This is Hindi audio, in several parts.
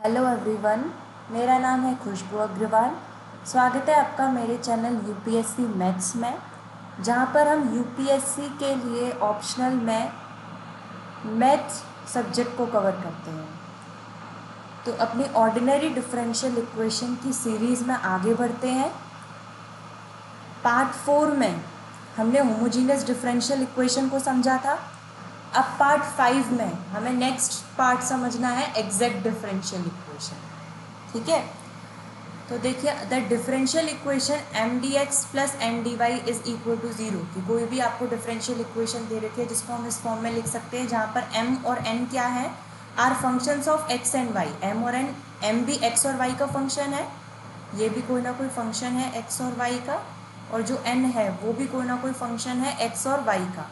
हेलो एवरीवन, मेरा नाम है खुशबू अग्रवाल। स्वागत है आपका मेरे चैनल यूपीएससी मैथ्स में, जहां पर हम यूपीएससी के लिए ऑप्शनल में मैथ्स सब्जेक्ट को कवर करते हैं। तो अपनी ऑर्डिनरी डिफरेंशियल इक्वेशन की सीरीज़ में आगे बढ़ते हैं। पार्ट 4 में हमने होमोजीनियस डिफरेंशियल इक्वेशन को समझा था। अब पार्ट 5 में हमें नेक्स्ट पार्ट समझना है एग्जैक्ट डिफरेंशियल इक्वेशन। ठीक है, तो देखिए the differential equation m D x plus N D Y is equal to zero की कोई भी आपको डिफरेंशियल इक्वेशन दे रखी है जिसको हम इस फॉर्म में लिख सकते हैं, जहाँ पर m और n क्या है, are functions of x and y। m और n, m भी x और y का फंक्शन है, ये भी कोई ना कोई फंक्शन है x और y का, और जो n है वो भी कोई ना कोई फंक्शन है x और y का।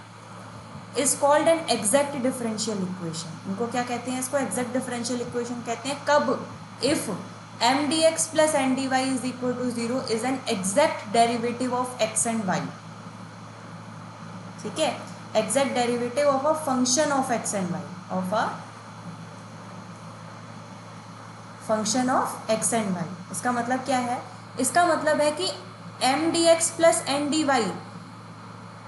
Is called an exact differential equation. इनको क्या कहते हैं? इसको एग्जैक्ट डिफरेंशियल इक्वेशन कहते हैं। कब? If m D x plus N D Y is equal to zero is an exact derivative of x and y. ठीक है, exact derivative of a function of x and y, of a function of x and y. इसका मतलब क्या है? इसका मतलब है कि m D x plus N D y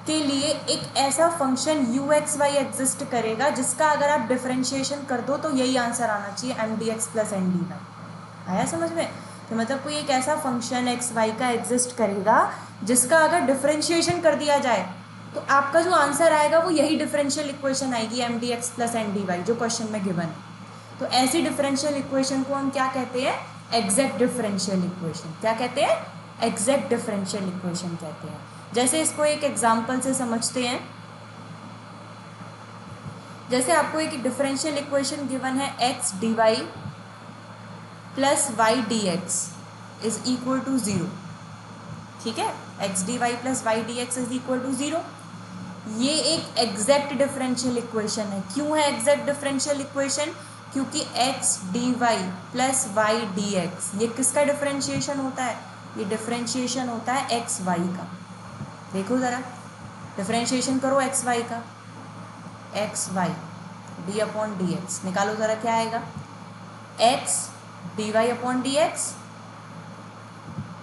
के लिए एक ऐसा function u x y exist करेगा जिसका अगर आप डिफरेंशिएशन कर दो तो यही आंसर आना चाहिए, m D x plus N D y. आया समझ में? तो मतलब कोई एक ऐसा फंक्शन एक्स वाई का एग्जिस्ट करेगा जिसका अगर डिफरेंशिएशन कर दिया जाए तो आपका जो आंसर आएगा वो यही डिफरेंशियल इक्वेशन आएगी, m D x plus N D y, जो क्वेश्चन में गिवन है। तो ऐसी डिफरेंशियल इक्वेशन को हम क्या कहते हैं? Exact differential equation. क्या कहते हैं? एग्जैक्ट डिफरेंशियल इक्वेशन कहते हैं। जैसे इसको एक एग्जाम्पल से समझते हैं। जैसे आपको एक डिफरेंशियल इक्वेशन गिवन है x D y plus Y D x is equal to zero. ठीक है, x D y plus Y D x is equal to zero. ये एक एग्जैक्ट डिफरेंशियल इक्वेशन है। क्यों है एग्जैक्ट डिफरेंशियल इक्वेशन? क्योंकि x D y plus Y D x ये किसका डिफरेंशिएशन होता है? ये डिफरेंशिएशन होता है एक्स वाई का। देखो ज़रा, डिफरेंशिएशन करो एक्स वाई का, x y d upon d x निकालो ज़रा, क्या आएगा? X D Y upon d x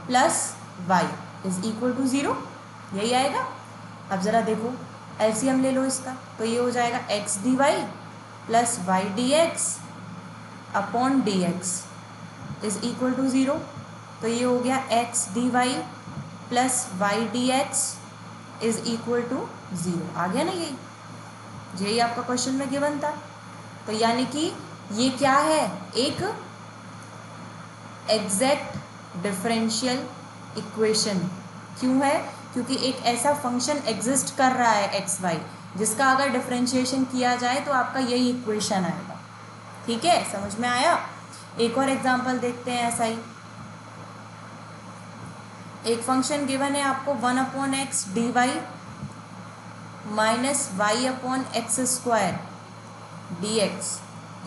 plus y is equal to zero, यही आएगा। अब ज़रा देखो, एलसीएम ले लो इसका, तो ये हो जाएगा x D y plus Y D x upon d x is equal to zero. तो ये हो गया x D y plus Y D x is equal to zero. आ गया ना? यही आपका क्वेश्चन में गिवन था। तो यानी कि ये क्या है? एक एग्जैक्ट डिफरेंशियल इक्वेशन। क्यों है? क्योंकि एक ऐसा फंक्शन एग्जिस्ट कर रहा है एक्स वाई जिसका अगर डिफरेंशिएशन किया जाए तो आपका यही इक्वेशन आएगा। ठीक है, समझ में आया? एक और एग्जांपल देखते हैं ऐसा ही। एक फंक्शन गिवन है आपको one upon x D Y minus y upon x square d x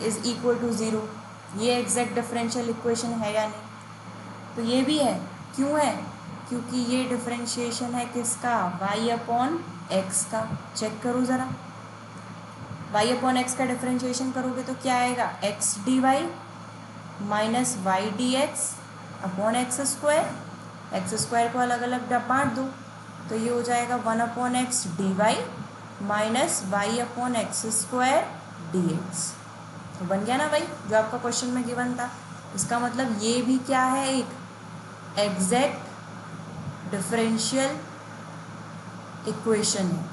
is equal to zero. ये एग्जैक्ट डिफरेंशियल इक्वेशन है या नहीं? तो ये भी है। क्यों है? क्योंकि ये डिफरेंशिएशन है किसका? वाई अपॉन एक्स का। चेक करो ज़रा, वाई अपॉन एक्स का डिफरेंशिएशन करोगे तो क्या आएगा? X D Y minus Y D x upon x square. X square को अलग अलग बांट दो तो ये हो जाएगा one upon x D Y minus y upon x square d x. तो बन गया ना भाई, जो आपका क्वेश्चन में गिवन था। इसका मतलब ये भी क्या है? एक एग्जैक्ट डिफरेंशियल इक्वेशन है।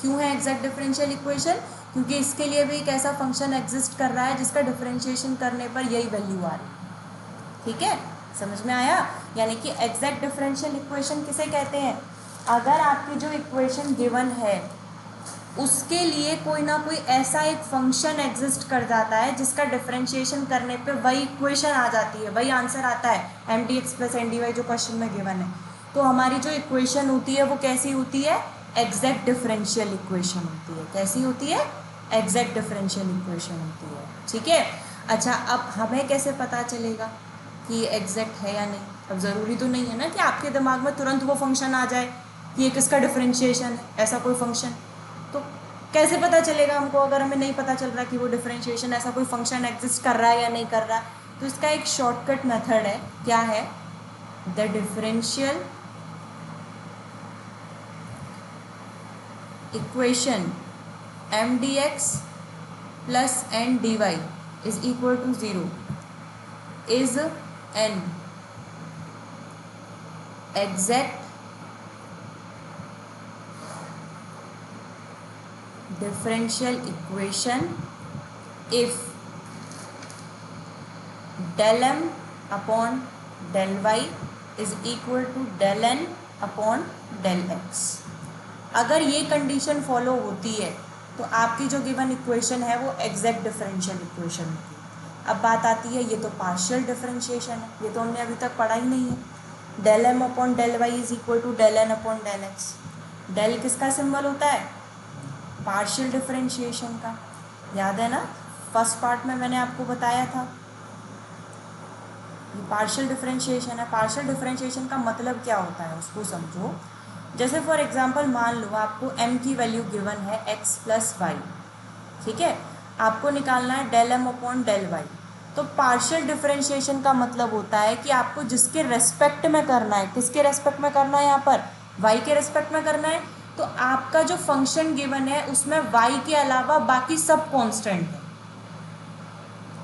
क्यों है एग्जैक्ट डिफरेंशियल इक्वेशन? क्योंकि इसके लिए भी एक ऐसा फंक्शन एग्जिस्ट कर रहा है जिसका डिफरेंशिएशन करने पर यही वैल्यू आ रही है। ठीक है, समझ में आया? यानी कि एग्जैक्ट डिफरेंशियल इक्वेशन किसे कहते हैं? अगर आपकी जो इक्वेशन गिवन है उसके लिए कोई ना कोई ऐसा एक फंक्शन एग्जिस्ट कर जाता है जिसका डिफरेंशिएशन करने पे वही इक्वेशन आ जाती है, वही आंसर आता है, M D x plus N D y जो क्वेश्चन में गिवन है। तो हमारी जो इक्वेशन होती है वो कैसी होती है? एग्जैक्ट डिफरेंशियल इक्वेशन होती है। कैसी होती है? एग्जैक्ट डिफरेंशियल इक्वेशन होती है। ठीक है, अच्छा अब हमें कैसे पता चलेगा कि ये एग्जैक्ट है या नहीं? अब ज़रूरी तो नहीं है ना कि आपके दिमाग में तुरंत वो फंक्शन आ जाए कि ये किसका डिफरेंशिएशन है, ऐसा कोई फंक्शन। तो कैसे पता चलेगा हमको अगर हमें नहीं पता चल रहा कि वो डिफरेंशिएशन ऐसा कोई फंक्शन एग्जिस्ट कर रहा है या नहीं कर रहा है? तो इसका एक शॉर्टकट मेथड है, क्या है? The differential equation m D x plus N D Y is equal to 0 is an exact differential equation if del m upon del y is equal to del n upon del x। अगर ये कंडीशन फॉलो होती है तो आपकी जो गिवन इक्वेशन है वो एग्जैक्ट डिफरेंशियल इक्वेशन होती है। अब बात आती है, ये तो पार्शियल डिफरेंशिएशन है, ये तो हमने अभी तक पढ़ा ही नहीं है। del m upon del y is equal to del n upon del x। del किसका सिंबल होता है? पार्शियल डिफरेंशिएशन का, याद है ना? फर्स्ट पार्ट में मैंने आपको बताया था ये पार्शियल डिफरेंशिएशन है। पार्शियल डिफरेंशिएशन का मतलब क्या होता है उसको समझो। जैसे फॉर एग्जांपल मान लो आपको m की वैल्यू गिवन है x प्लस वाई, ठीक है, आपको निकालना है del m upon del y। तो पार्शियल डिफरेंशिएशन का मतलब होता है कि आपको जिसके रेस्पेक्ट में करना है, किसके रेस्पेक्ट में करना है? यहाँ पर y के रेस्पेक्ट में करना है। तो आपका जो फंक्शन गिवन है उसमें y के अलावा बाकी सब कांस्टेंट है,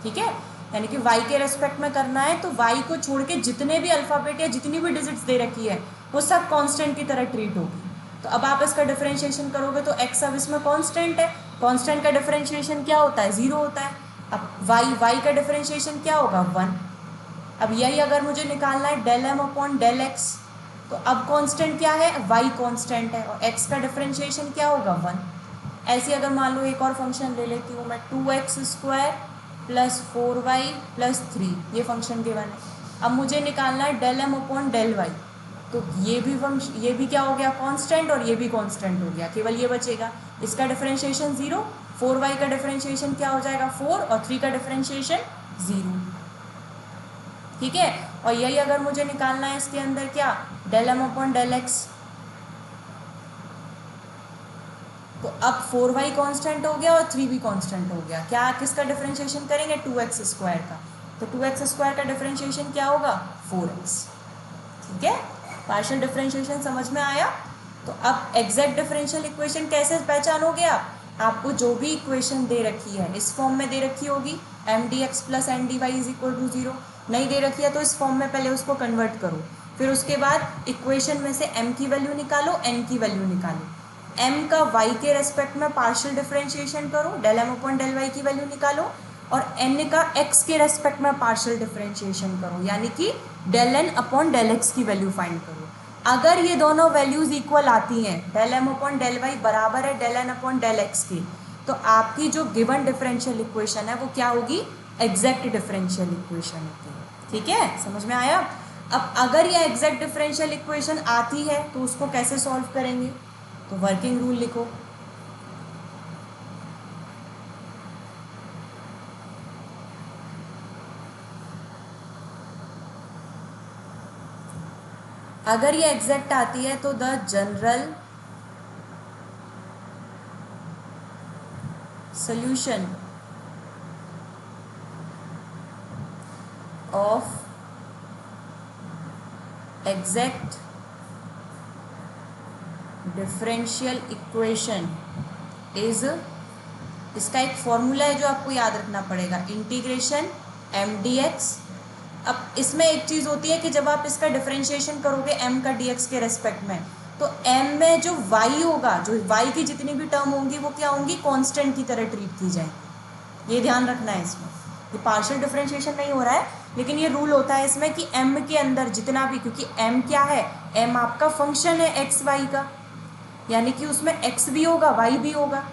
ठीक है, यानी कि y के रेस्पेक्ट में करना है तो y को छोड़ के जितने भी अल्फ़ाबेट या जितनी भी डिजिट्स दे रखी है वो सब कांस्टेंट की तरह ट्रीट होगी। तो अब आप इसका डिफरेंशिएशन करोगे तो x अब इसमें कांस्टेंट है, कांस्टेंट का डिफरेंशिएशन क्या होता है? 0 होता है। अब y का डिफरेंशिएशन क्या होगा? 1। अब यही अगर मुझे निकालना है del m upon del x, तो अब कांस्टेंट क्या है? y कांस्टेंट है और x का डिफरेंशिएशन क्या होगा? 1। ऐसे अगर मान लो एक और फंक्शन ले लेती हूँ मैं, 2x square plus 4y plus 3, ये फंक्शन गिवन है। अब मुझे निकालना है del m upon del y, तो ये भी क्या हो गया? कांस्टेंट, और ये भी कांस्टेंट हो गया, केवल ये बचेगा। इसका डिफरेंशिएशन 0, 4y का डिफरेंशिएशन क्या हो जाएगा? 4, और 3 का डिफरेंशिएशन 0, ठीक है। और यही अगर मुझे निकालना है इसके अंदर क्या? del m upon del x, तो अब 4y कांस्टेंट हो गया और 3 भी कांस्टेंट हो गया। क्या किसका डिफरेंशिएशन करेंगे? 2x स्क्वायर का। तो 2x स्क्वायर का डिफरेंशिएशन क्या होगा? 4x, ठीक है। पार्शियल डिफरेंशिएशन समझ में आया? तो अब एग्जैक्ट डिफरेंशियल इक्वेशन कैसे पहचानोगे आप? आपको जो भी इक्वेशन दे रखी है इस फॉर्म में दे रखी होगी, m D x plus N D Y is equal to 0। नहीं दे रखी है तो इस फॉर्म में पहले उसको कन्वर्ट करो, फिर उसके बाद इक्वेशन में से m की वैल्यू निकालो, n की वैल्यू निकालो। m का y के रेस्पेक्ट में पार्शियल डिफरेंशिएशन करो, del m upon del y की वैल्यू निकालो, और n का x के रेस्पेक्ट में पार्शियल डिफरेंशिएशन करो, यानी कि del n upon del x की वैल्यू फाइंड करो। अगर ये दोनों वैल्यूज इक्वल आती हैं, del m upon del y बराबर है del n upon del x की, तो आपकी जो गिवन डिफरेंशियल इक्वेशन है वो क्या होगी? एग्जैक्ट डिफरेंशियल इक्वेशन होती है, ठीक है। समझ में आया? अब अगर ये एग्जैक्ट डिफरेंशियल इक्वेशन आती है तो उसको कैसे सॉल्व करेंगे? तो वर्किंग रूल लिखो। अगर ये एग्जैक्ट आती है तो the general solution of exact differential equation is, इसका एक फॉर्मूला है जो आपको याद रखना पड़ेगा, इंटीग्रेशन एम डी एक्स। अब इसमें एक चीज़ होती है कि जब आप इसका डिफरेंशिएशन करोगे m का dx के रेस्पेक्ट में, तो m में जो y होगा, जो y की जितनी भी टर्म होंगी वो क्या होंगी? कांस्टेंट की तरह ट्रीट की जाएंगी। ये ध्यान रखना है इसमें। ये पार्शियल डिफरेंशिएशन नहीं हो रहा है, लेकिन ये रूल होता है इसमें कि m के अंदर जितना भी, क्योंकि m क्या है? m आपका फंक्शन है एक्स वाई का, यानी कि उसमें x भी होगा y भी होगा।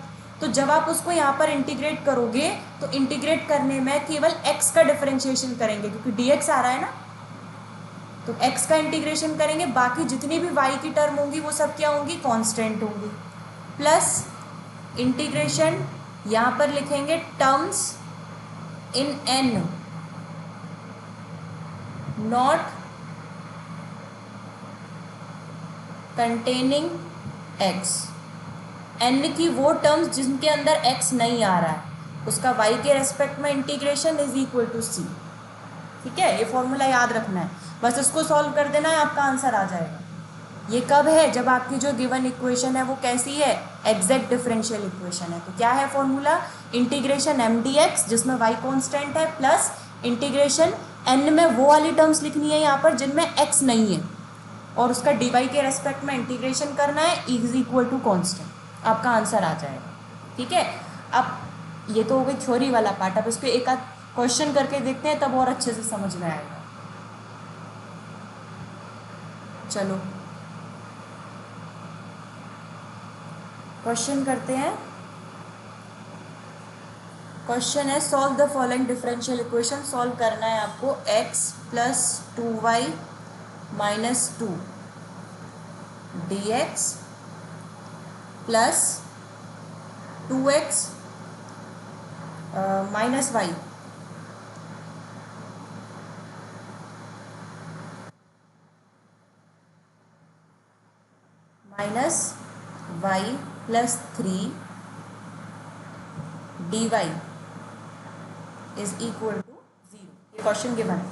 तो जब आप उसको यहाँ पर इंटीग्रेट करोगे तो इंटीग्रेट करने में केवल x का डिफरेंशिएशन करेंगे, क्योंकि dx आ रहा है ना, तो x का इंटीग्रेशन करेंगे, बाकी जितनी भी y की टर्म होंगी वो सब क्या होंगी? कांस्टेंट होंगी। प्लस इंटीग्रेशन यहाँ पर लिखेंगे terms in n not containing x, n की वो टर्म्स जिनके अंदर x नहीं आ रहा है उसका y के रेस्पेक्ट में integration is equal to c। ठीक है, ये फॉर्मूला याद रखना है, बस इसको सॉल्व कर देना है, आपका आंसर आ जाएगा। ये कब है? जब आपकी जो गिवन इक्वेशन है वो कैसी है? एग्जैक्ट डिफरेंशियल इक्वेशन है। तो क्या है formula? Integration m D x जिसमें y कांस्टेंट है प्लस इंटीग्रेशन n में वो वाली टर्म्स लिखनी है यहाँ पर जिनमें x नहीं है और उसका dy के रेस्पेक्ट में इंटीग्रेशन करना है इज इक्वल टू कांस्टेंट, आपका आंसर आ जाएगा। ठीक है, अब ये तो हो गई थ्योरी वाला पार्ट, अब इसको एक आध क्वेश्चन करके देखते हैं तब और अच्छे से समझ में आएगा। चलो क्वेश्चन करते हैं। क्वेश्चन है solve the following differential equation. Solve करना है आपको x plus 2y minus 2 dx plus 2x minus y minus y plus 3 dy is equal to 0। ये क्वेश्चन गिवन है,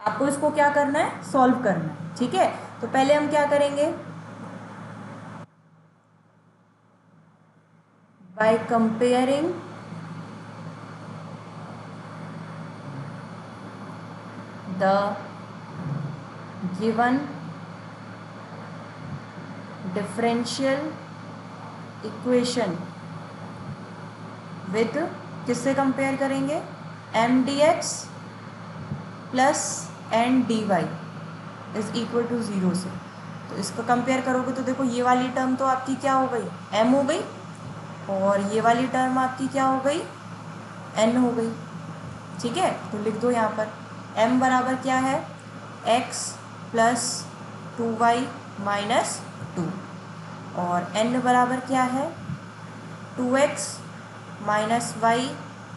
आपको इसको क्या करना है? सॉल्व करना है। ठीक है, तो पहले हम क्या करेंगे? By comparing the given differential equation with, किससे कंपेयर करेंगे? M D x plus N D Y is equal to 0 से। तो इसको कंपेयर करोगे तो देखो ये वाली टर्म तो आपकी क्या हो गई? m हो गई, और ये वाली टर्म आपकी क्या हो गई? n हो गई। ठीक है, तो लिख दो यहाँ पर m बराबर क्या है? x प्लस 2y माइनस 2, और n बराबर क्या है? 2x minus Y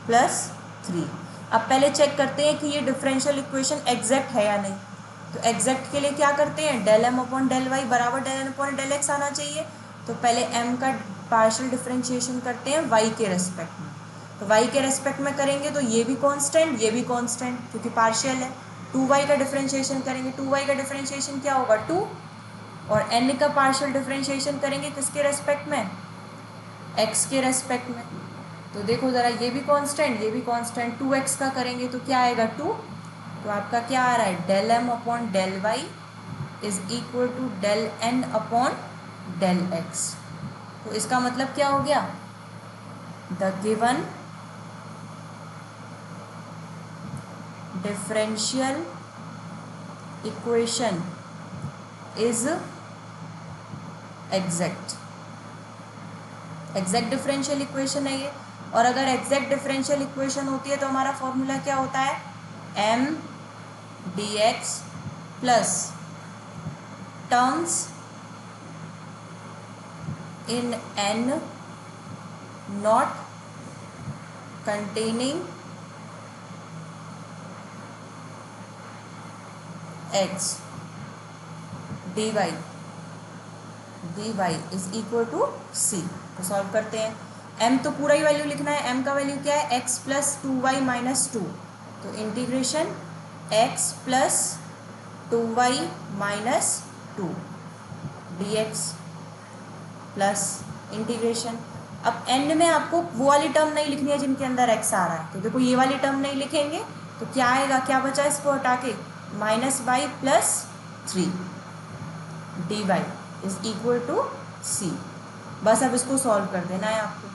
plus 3। अब पहले चेक करते हैं कि ये डिफरेंशियल इक्वेशन एग्जैक्ट है या नहीं। तो एग्जैक्ट के लिए क्या करते हैं? Del M upon del y बराबर del N upon del x आना चाहिए। तो पहले m का पार्शियल डिफरेंशिएशन करते हैं y के रेस्पेक्ट में। तो y के रेस्पेक्ट में करेंगे तो ये भी कांस्टेंट, ये भी कांस्टेंट, क्योंकि पार्शियल है। 2y का डिफरेंशिएशन करेंगे, 2y का डिफरेंशिएशन क्या होगा? 2, और n का पार्शियल डिफरेंशिएशन करेंगे किसके रेस्पेक्ट में? x के रेस्पेक्ट में। तो देखो ज़रा, ये भी कांस्टेंट, ये भी कांस्टेंट। 2x का करेंगे तो क्या आएगा? 2। तो आपका क्या आ रहा है? Del M upon del y is equal to del N upon del x. तो इसका मतलब क्या हो गया? The given differential equation is exact. Exact differential equation है ये, और अगर एग्जैक्ट डिफरेंशियल इक्वेशन होती है तो हमारा फॉर्मूला क्या होता है? m dx plus terms in n not containing x dy is equal to c। तो सॉल्व करते हैं। m तो पूरा ही वैल्यू लिखना है, m का वैल्यू क्या है? x plus 2y minus 2। तो integration x plus 2y minus 2 dx plus integration. अब n में आपको वो वाली टर्म नहीं लिखनी है जिनके अंदर x आ रहा है। तो देखो ये वाली टर्म नहीं लिखेंगे तो क्या आएगा? क्या बचा इसको हटा के? Minus y plus 3 dy is equal to c। बस अब इसको सॉल्व कर देना है आपको।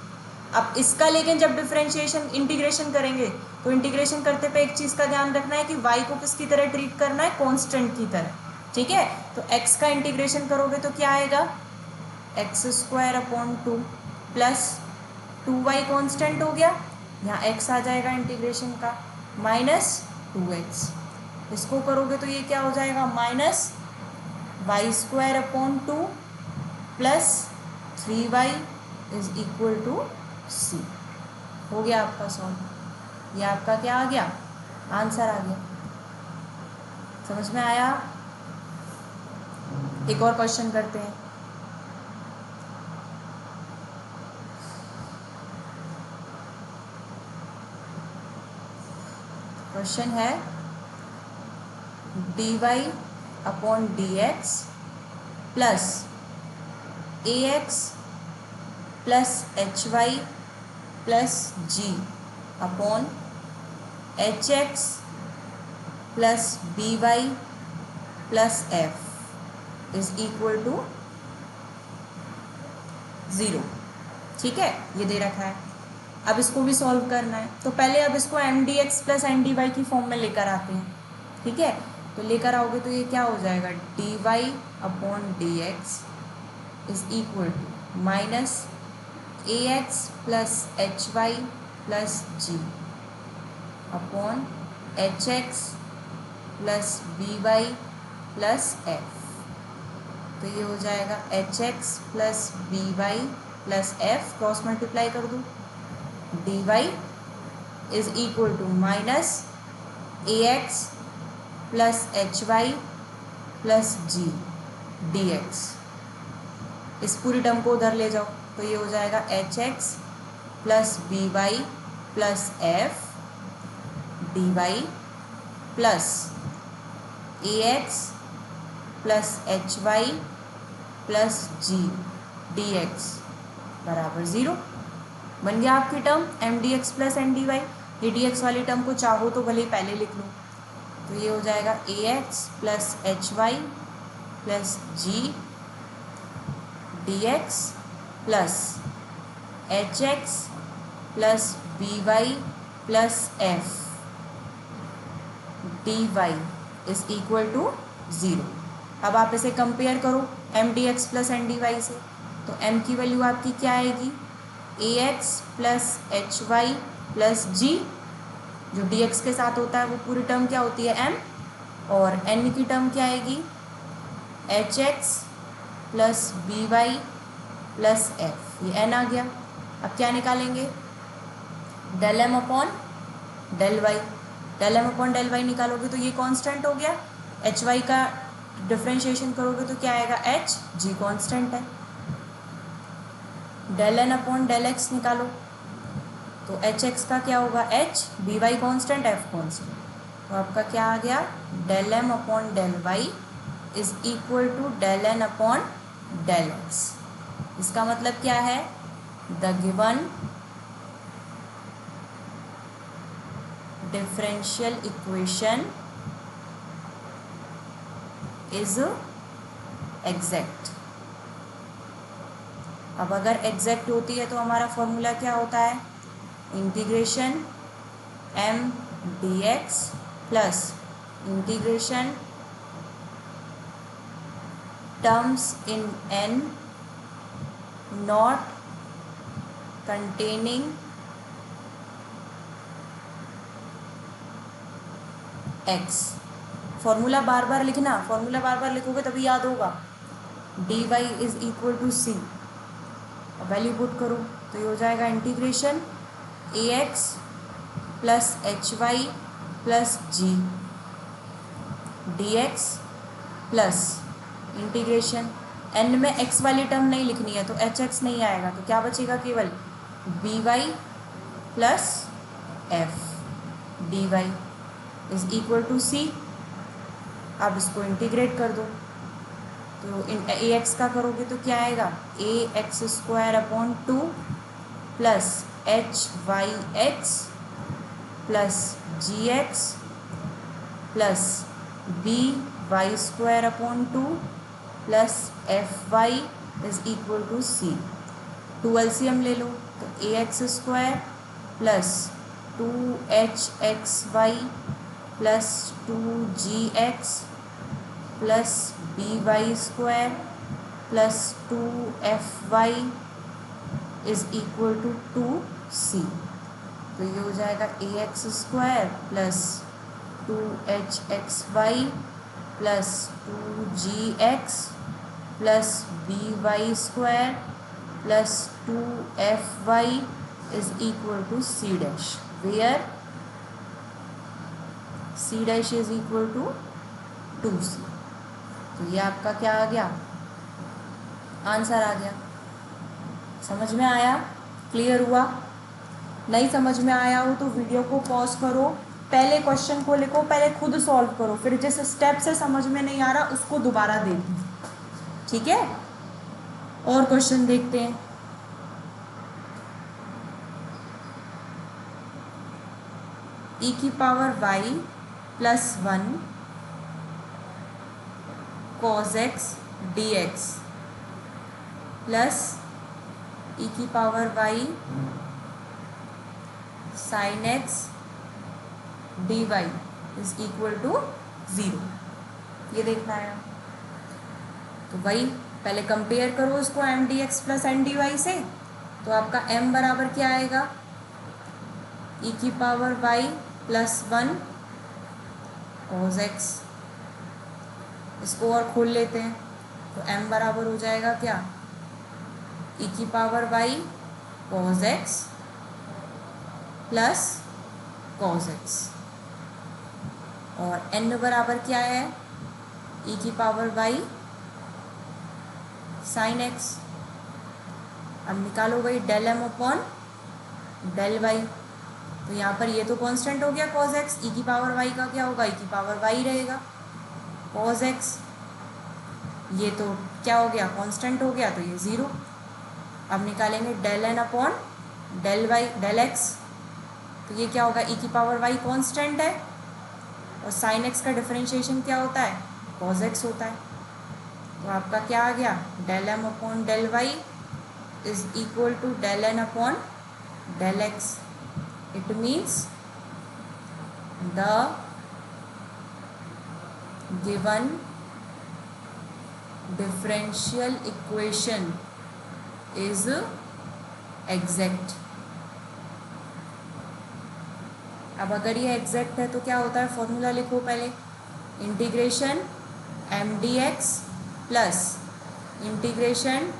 अब इसका लेकिन जब डिफरेंशिएशन इंटीग्रेशन करेंगे तो इंटीग्रेशन करते पे एक चीज़ का ध्यान रखना है कि y को किसकी तरह ट्रीट करना है? कांस्टेंट की तरह। ठीक है, तो x का इंटीग्रेशन करोगे तो क्या आएगा? X square upon 2 plus 2y constant हो गया, यहाँ x आ जाएगा इंटीग्रेशन का, माइनस 2x। इसको करोगे तो ये क्या हो जाएगा? Minus Y square upon 2 plus 3y is equal to c। हो गया आपका सॉल्व। ये आपका क्या आ गया? आंसर आ गया। समझ में आया? एक और क्वेश्चन करते हैं। क्वेश्चन है dy upon dx plus ax plus hy plus g upon hx plus by plus f is equal to 0। ठीक है, ये दे रखा है। अब इसको भी सॉल्व करना है, तो पहले अब इसको m D x plus N D y की फॉर्म में लेकर आते हैं। ठीक है, तो लेकर आओगे तो ये क्या हो जाएगा, d Y upon d x is equal to minus a x plus h y plus g upon h x plus b y plus f. तो ये हो जाएगा h x plus b y plus f, cross multiply कर दूँ, d Y is equal to minus a x plus h y plus g d x. इस पूरी टर्म को उधर ले जाओ तो ये हो जाएगा h x plus b y plus f d y plus a x plus h y plus g d x बराबर 0। बन गया आपकी term m D x plus N D y. ये डी एक्स वाली टर्म को चाहो तो भले ही पहले लिख लो, तो ये हो जाएगा a x plus h y plus g d x plus h x plus b y plus f d Y is equal to 0। अब आप इसे कंपेयर करो m D x plus N D y से, तो m की वैल्यू आपकी क्या आएगी, a x plus h y plus g, जो डी एक्स के साथ होता है वो पूरी टर्म क्या होती है m, और n की टर्म क्या आएगी, h x plus b y plus f, ये n आ गया। अब क्या निकालेंगे, del M upon del y. Del M upon del Y निकालोगे तो ये कांस्टेंट हो गया, एच वाई का डिफ्रेंशिएशन करोगे तो क्या आएगा, एच जी कांस्टेंट है। Del N upon del x निकालो तो एच एक्स का क्या होगा, h, b y constant, f constant, तो आपका क्या आ गया, del M upon del y is equal to del N upon del x. इसका मतलब क्या है, the given differential equation is exact. अब अगर एग्जैक्ट होती है तो हमारा फॉर्मूला क्या होता है, integration m D x plus integration terms in n not containing x. Formula बार बार लिखना, फॉर्मूला बार बार लिखोगे तभी याद होगा। D Y is equal to c, value put करो तो ये हो जाएगा integration a x plus h y plus g d x plus integration n में एक्स वाली टर्म नहीं लिखनी है तो एच एक्स नहीं आएगा, तो क्या बचेगा, केवल b y plus f d Y is equal to c. अब इसको इंटीग्रेट कर दो तो ए एक्स का करोगे तो क्या आएगा, a x square upon 2 plus h y x plus g x plus b y square upon 2 plus f y is equal to c. 2 LCM ले लो तो a x square plus 2 h x Y plus 2 g x plus b y square plus 2 f y is equal to 2 c. तो ये हो जाएगा a x square plus 2 h x Y plus 2 g x plus b y square plus 2 f y is equal to c dash, where c dash is equal to 2c। तो ये आपका क्या आ गया, आंसर आ गया। समझ में आया, क्लियर हुआ? नहीं समझ में आया हो तो वीडियो को पॉज करो, पहले क्वेश्चन को लिखो, पहले खुद सॉल्व करो, फिर जिस स्टेप से समझ में नहीं आ रहा उसको दोबारा देखो, ठीक है। और क्वेश्चन देखते हैं। e की power y plus 1 cos x dx प्लस e की power y sin x dy is equal to 0। ये देखना है। तो वही पहले कंपेयर करो उसको m D x plus N D y से। तो आपका m बराबर क्या आएगा, e की power y plus 1 cos x। इसको और खोल लेते हैं तो m बराबर हो जाएगा क्या, e की power y cos x plus cos x, और n बराबर क्या है, e की पावर y sin x। अब निकालो भाई del m upon del y। तो यहाँ पर ये तो कांस्टेंट हो गया cos x, e की पावर y का क्या होगा, e की पावर y रहेगा cos x। ये तो क्या हो गया, कांस्टेंट हो गया, तो ये 0। अब निकालेंगे del n upon del y del x। तो ये क्या होगा, e की पावर y कांस्टेंट है, और sin x का डिफरेंशिएशन क्या होता है, cos x होता है। तो आपका क्या आ गया, del m upon del y is equal to del n upon del x। It means the given differential equation is exact. अब अगर ये एग्जैक्ट है तो क्या होता है, फॉर्मूला लिखो पहले, integration m D x plus integration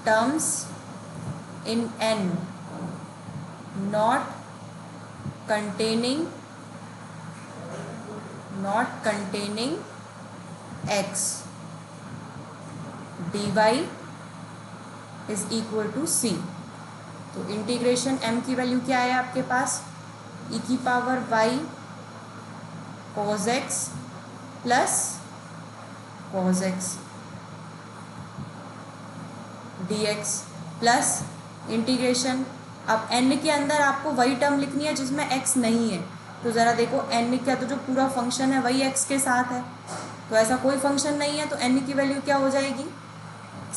terms in n not containing x dy is equal to c। तो इंटीग्रेशन m की वैल्यू क्या है आपके पास, e की power y cos x plus cos x dx plus integration. अब n के अंदर आपको वही टर्म लिखनी है जिसमें x नहीं है। तो ज़रा देखो n का तो जो पूरा फंक्शन है वही x के साथ है, तो ऐसा कोई फंक्शन नहीं है, तो n की वैल्यू क्या हो जाएगी,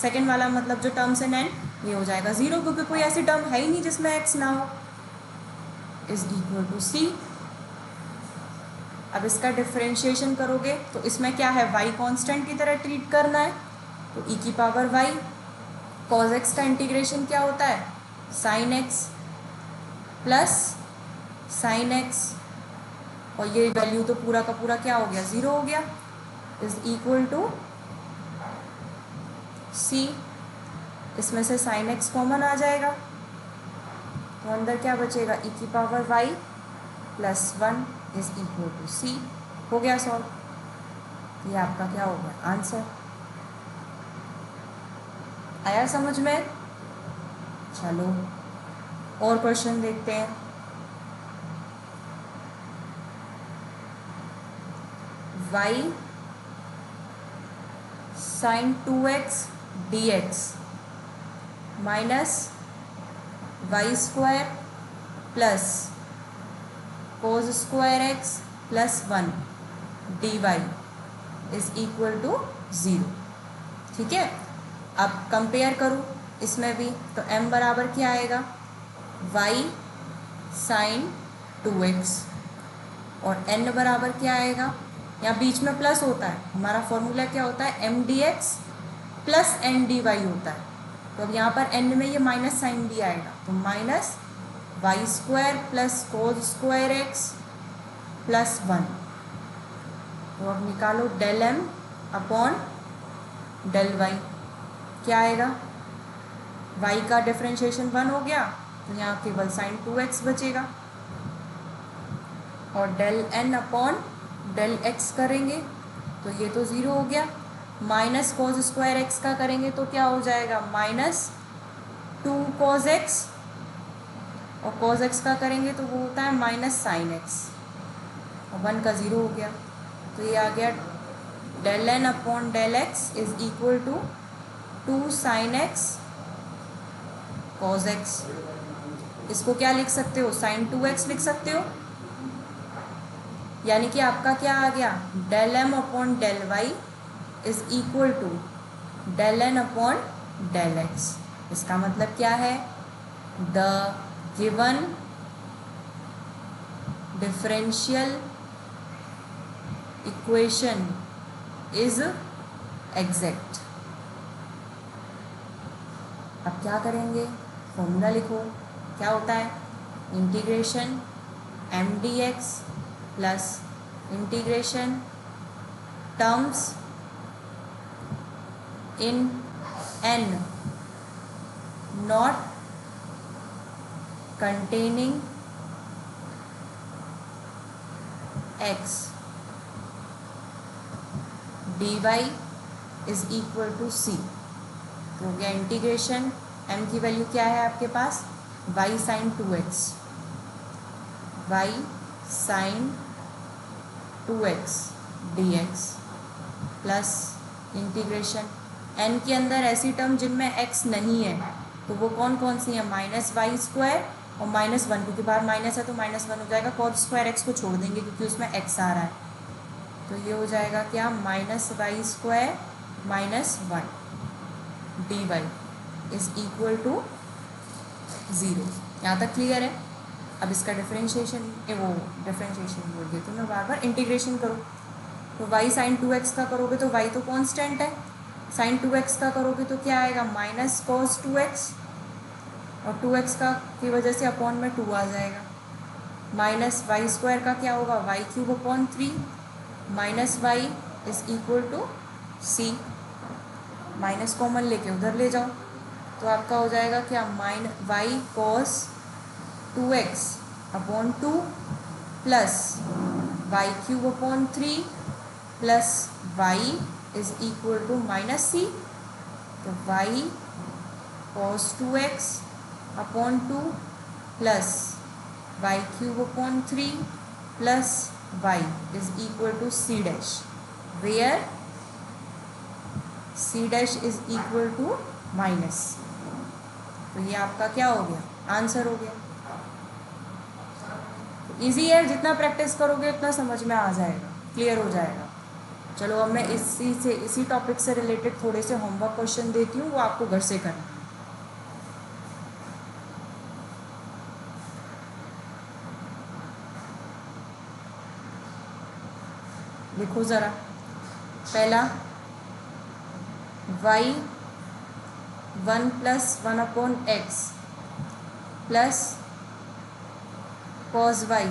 सेकेंड वाला मतलब जो टर्म्स है n, ये हो जाएगा 0, क्योंकि कोई ऐसी टर्म है ही नहीं जिसमें x ना हो, इज इक्वल टू c। अब इसका डिफरेंशिएशन करोगे तो इसमें क्या है, y कांस्टेंट की तरह ट्रीट करना है, तो e की पावर y cos x का इंटीग्रेशन क्या होता है, sin x plus sin x, और ये वैल्यू तो पूरा का पूरा क्या हो गया, 0 हो गया, इज इक्वल टू c। इसमें से sin x कॉमन आ जाएगा, तो अंदर क्या बचेगा, e की power y plus 1 is equal to c। हो गया सॉल्व। ये आपका क्या हो गया, आंसर। आया समझ में। चलो और क्वेश्चन देखते हैं। y sin 2x dx minus Y square plus cos square x plus 1 dy is equal to 0। ठीक है, अब कंपेयर करूँ इसमें भी, तो m बराबर क्या आएगा, y साइन 2x, और n बराबर क्या आएगा, यहाँ बीच में प्लस होता है, हमारा फॉर्मूला क्या होता है, M D x plus N D y होता है। तो अब यहाँ पर n में ये माइनस साइन भी आएगा, तो minus Y square plus cos square x plus 1। तो अब निकालो del m upon del y, क्या आएगा, y का डिफरेंशिएशन 1 हो गया, तो यहाँ केवल साइन 2x बचेगा, और del n upon del x करेंगे तो ये तो 0 हो गया, माइनस कोस स्क्वायर x का करेंगे तो क्या हो जाएगा, माइनस 2 cos x और कॉज एक्स का करेंगे तो वो होता है माइनस साइन एक्स, और 1 का 0 हो गया। तो ये आ गया del N upon del x is equal to 2 sine x cos x. इसको क्या लिख सकते हो, साइन 2x लिख सकते हो। यानी कि आपका क्या आ गया, del M upon del y is equal to del N upon del x. इसका मतलब क्या है, the given differential equation is exact. अब क्या करेंगे, फॉर्मूला लिखो। क्या होता है, integration m D x plus integration terms in n not containing x D Y is equal to c. तो हो गया इंटीग्रेशन, एम की वैल्यू क्या है आपके पास, y sine 2x, y sine 2x dx plus integration n के अंदर ऐसी टर्म जिनमें x नहीं है, तो वो कौन कौन सी है, माइनस वाई स्क्वायर और -1, क्योंकि बाहर माइनस है तो -1 हो जाएगा, कॉस स्क्वायर एक्स को छोड़ देंगे क्योंकि उसमें x आ रहा है। तो ये हो जाएगा क्या, minus Y square -1 D Y is equal to 0। यहाँ तक क्लियर है। अब इसका डिफरेंशिएशन बोल देती हूँ मैं बार बार, इंटीग्रेशन करो। तो वाई साइन 2x का करोगे तो वाई तो कांस्टेंट है, साइन 2x का करोगे तो क्या आएगा, माइनस कॉस 2x, और 2x का की वजह से अपॉन में 2 आ जाएगा। माइनस वाई स्क्वायर का क्या होगा, y cube upon 3 minus Y is equal to c. Minus common लेके उधर ले जाओ तो आपका हो जाएगा क्या, y cos 2x upon 2 plus Y cube upon 3 plus y is equal to minus c. तो y cos 2x upon 2 plus Y cube upon 3 plus y is equal to c dash, where c dash is equal to minus. तो ये आपका क्या हो गया, आंसर हो गया। इजी है, जितना प्रैक्टिस करोगे उतना समझ में आ जाएगा, क्लियर हो जाएगा। चलो अब मैं इसी टॉपिक से रिलेटेड थोड़े से होमवर्क क्वेश्चन देती हूँ, वो आपको घर से करना है। देखो ज़रा, पहला y 1 + 1 upon x plus cos y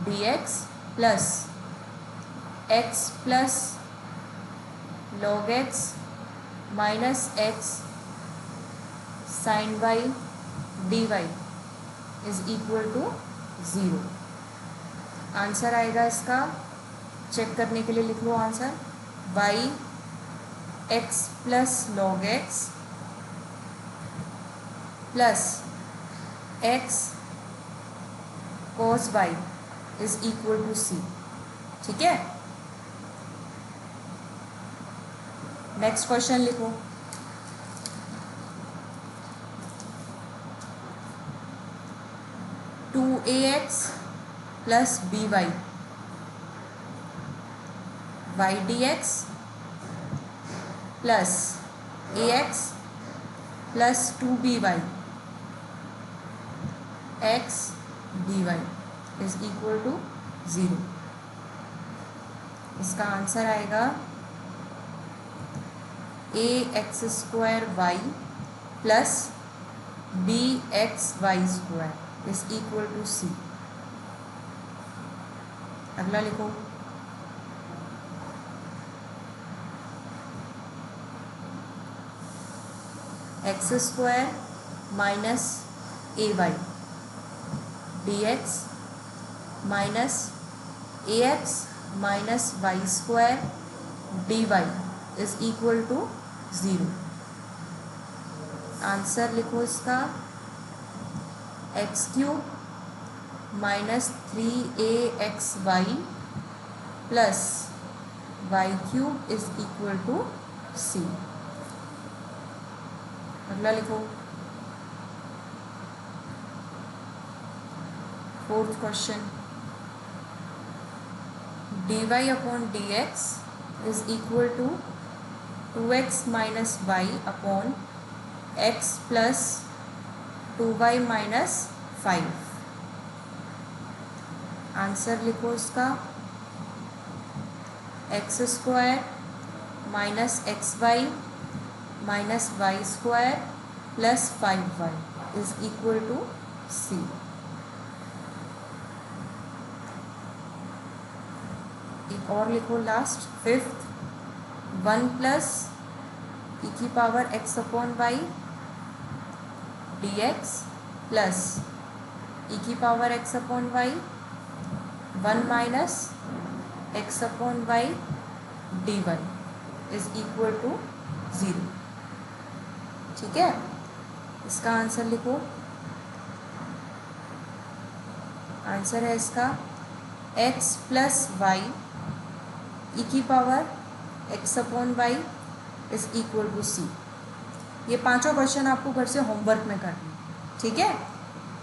dx plus x plus log x minus x sine y dy is equal to 0। Answer आएगा इसका, चेक करने के लिए लिख लो answer, y x plus log x plus x cos y is equal to c। ठीक है, नेक्स्ट क्वेश्चन लिखो। Two a x plus b y Y D x plus a x plus 2 by x D Y is equal to 0। इसका आंसर आएगा a x square y plus b x Y square is equal to c. अगला लिखो, x square minus a y D x minus a x minus Y square D Y is equal to 0। Answer लिखो इसका, x cube minus 3aXy plus Y cube is equal to c. अगला लिखो, fourth question, dy upon dx is equal to 2x minus y upon x plus 2y minus 5। Answer लिखो इसका, x square minus XY minus Y square plus 5y is equal to c. एक और लिखो लास्ट, फिफ्थ, 1 प्लस ई की power x upon y dx plus e की power x upon y 1 minus x upon y d1 is equal to 0। ठीक है, इसका आंसर लिखो। आंसर है इसका x प्लस वाई ई की power x upon Y is equal to c. ये पांचों क्वेश्चन आपको घर से होमवर्क में करना है। ठीक है,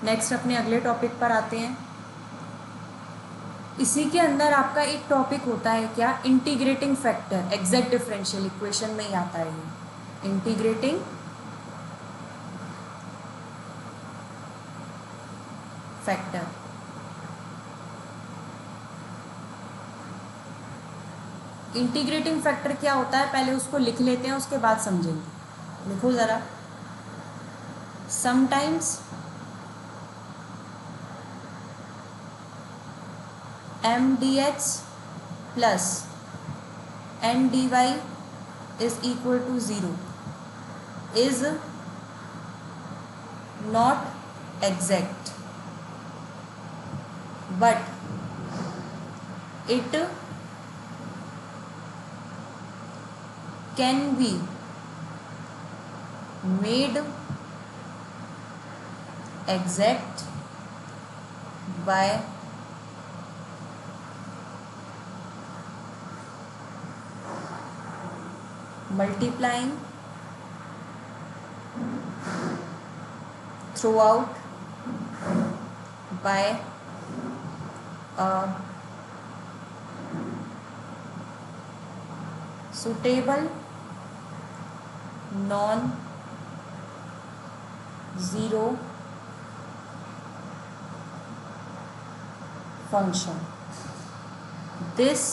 नेक्स्ट अपने अगले टॉपिक पर आते हैं। इसी के अंदर आपका एक टॉपिक होता है क्या, integrating factor. Exact differential equation में ही आता है ये, इंटीग्रेटिंग फैक्टर। इंटीग्रेटिंग फैक्टर क्या होता है, पहले उसको लिख लेते हैं, उसके बाद समझेंगे। लिखो ज़रा, sometimes mdx plus ndy is equal to 0 is not exact, but it can be made exact by multiplying throughout by a suitable non-zero function. This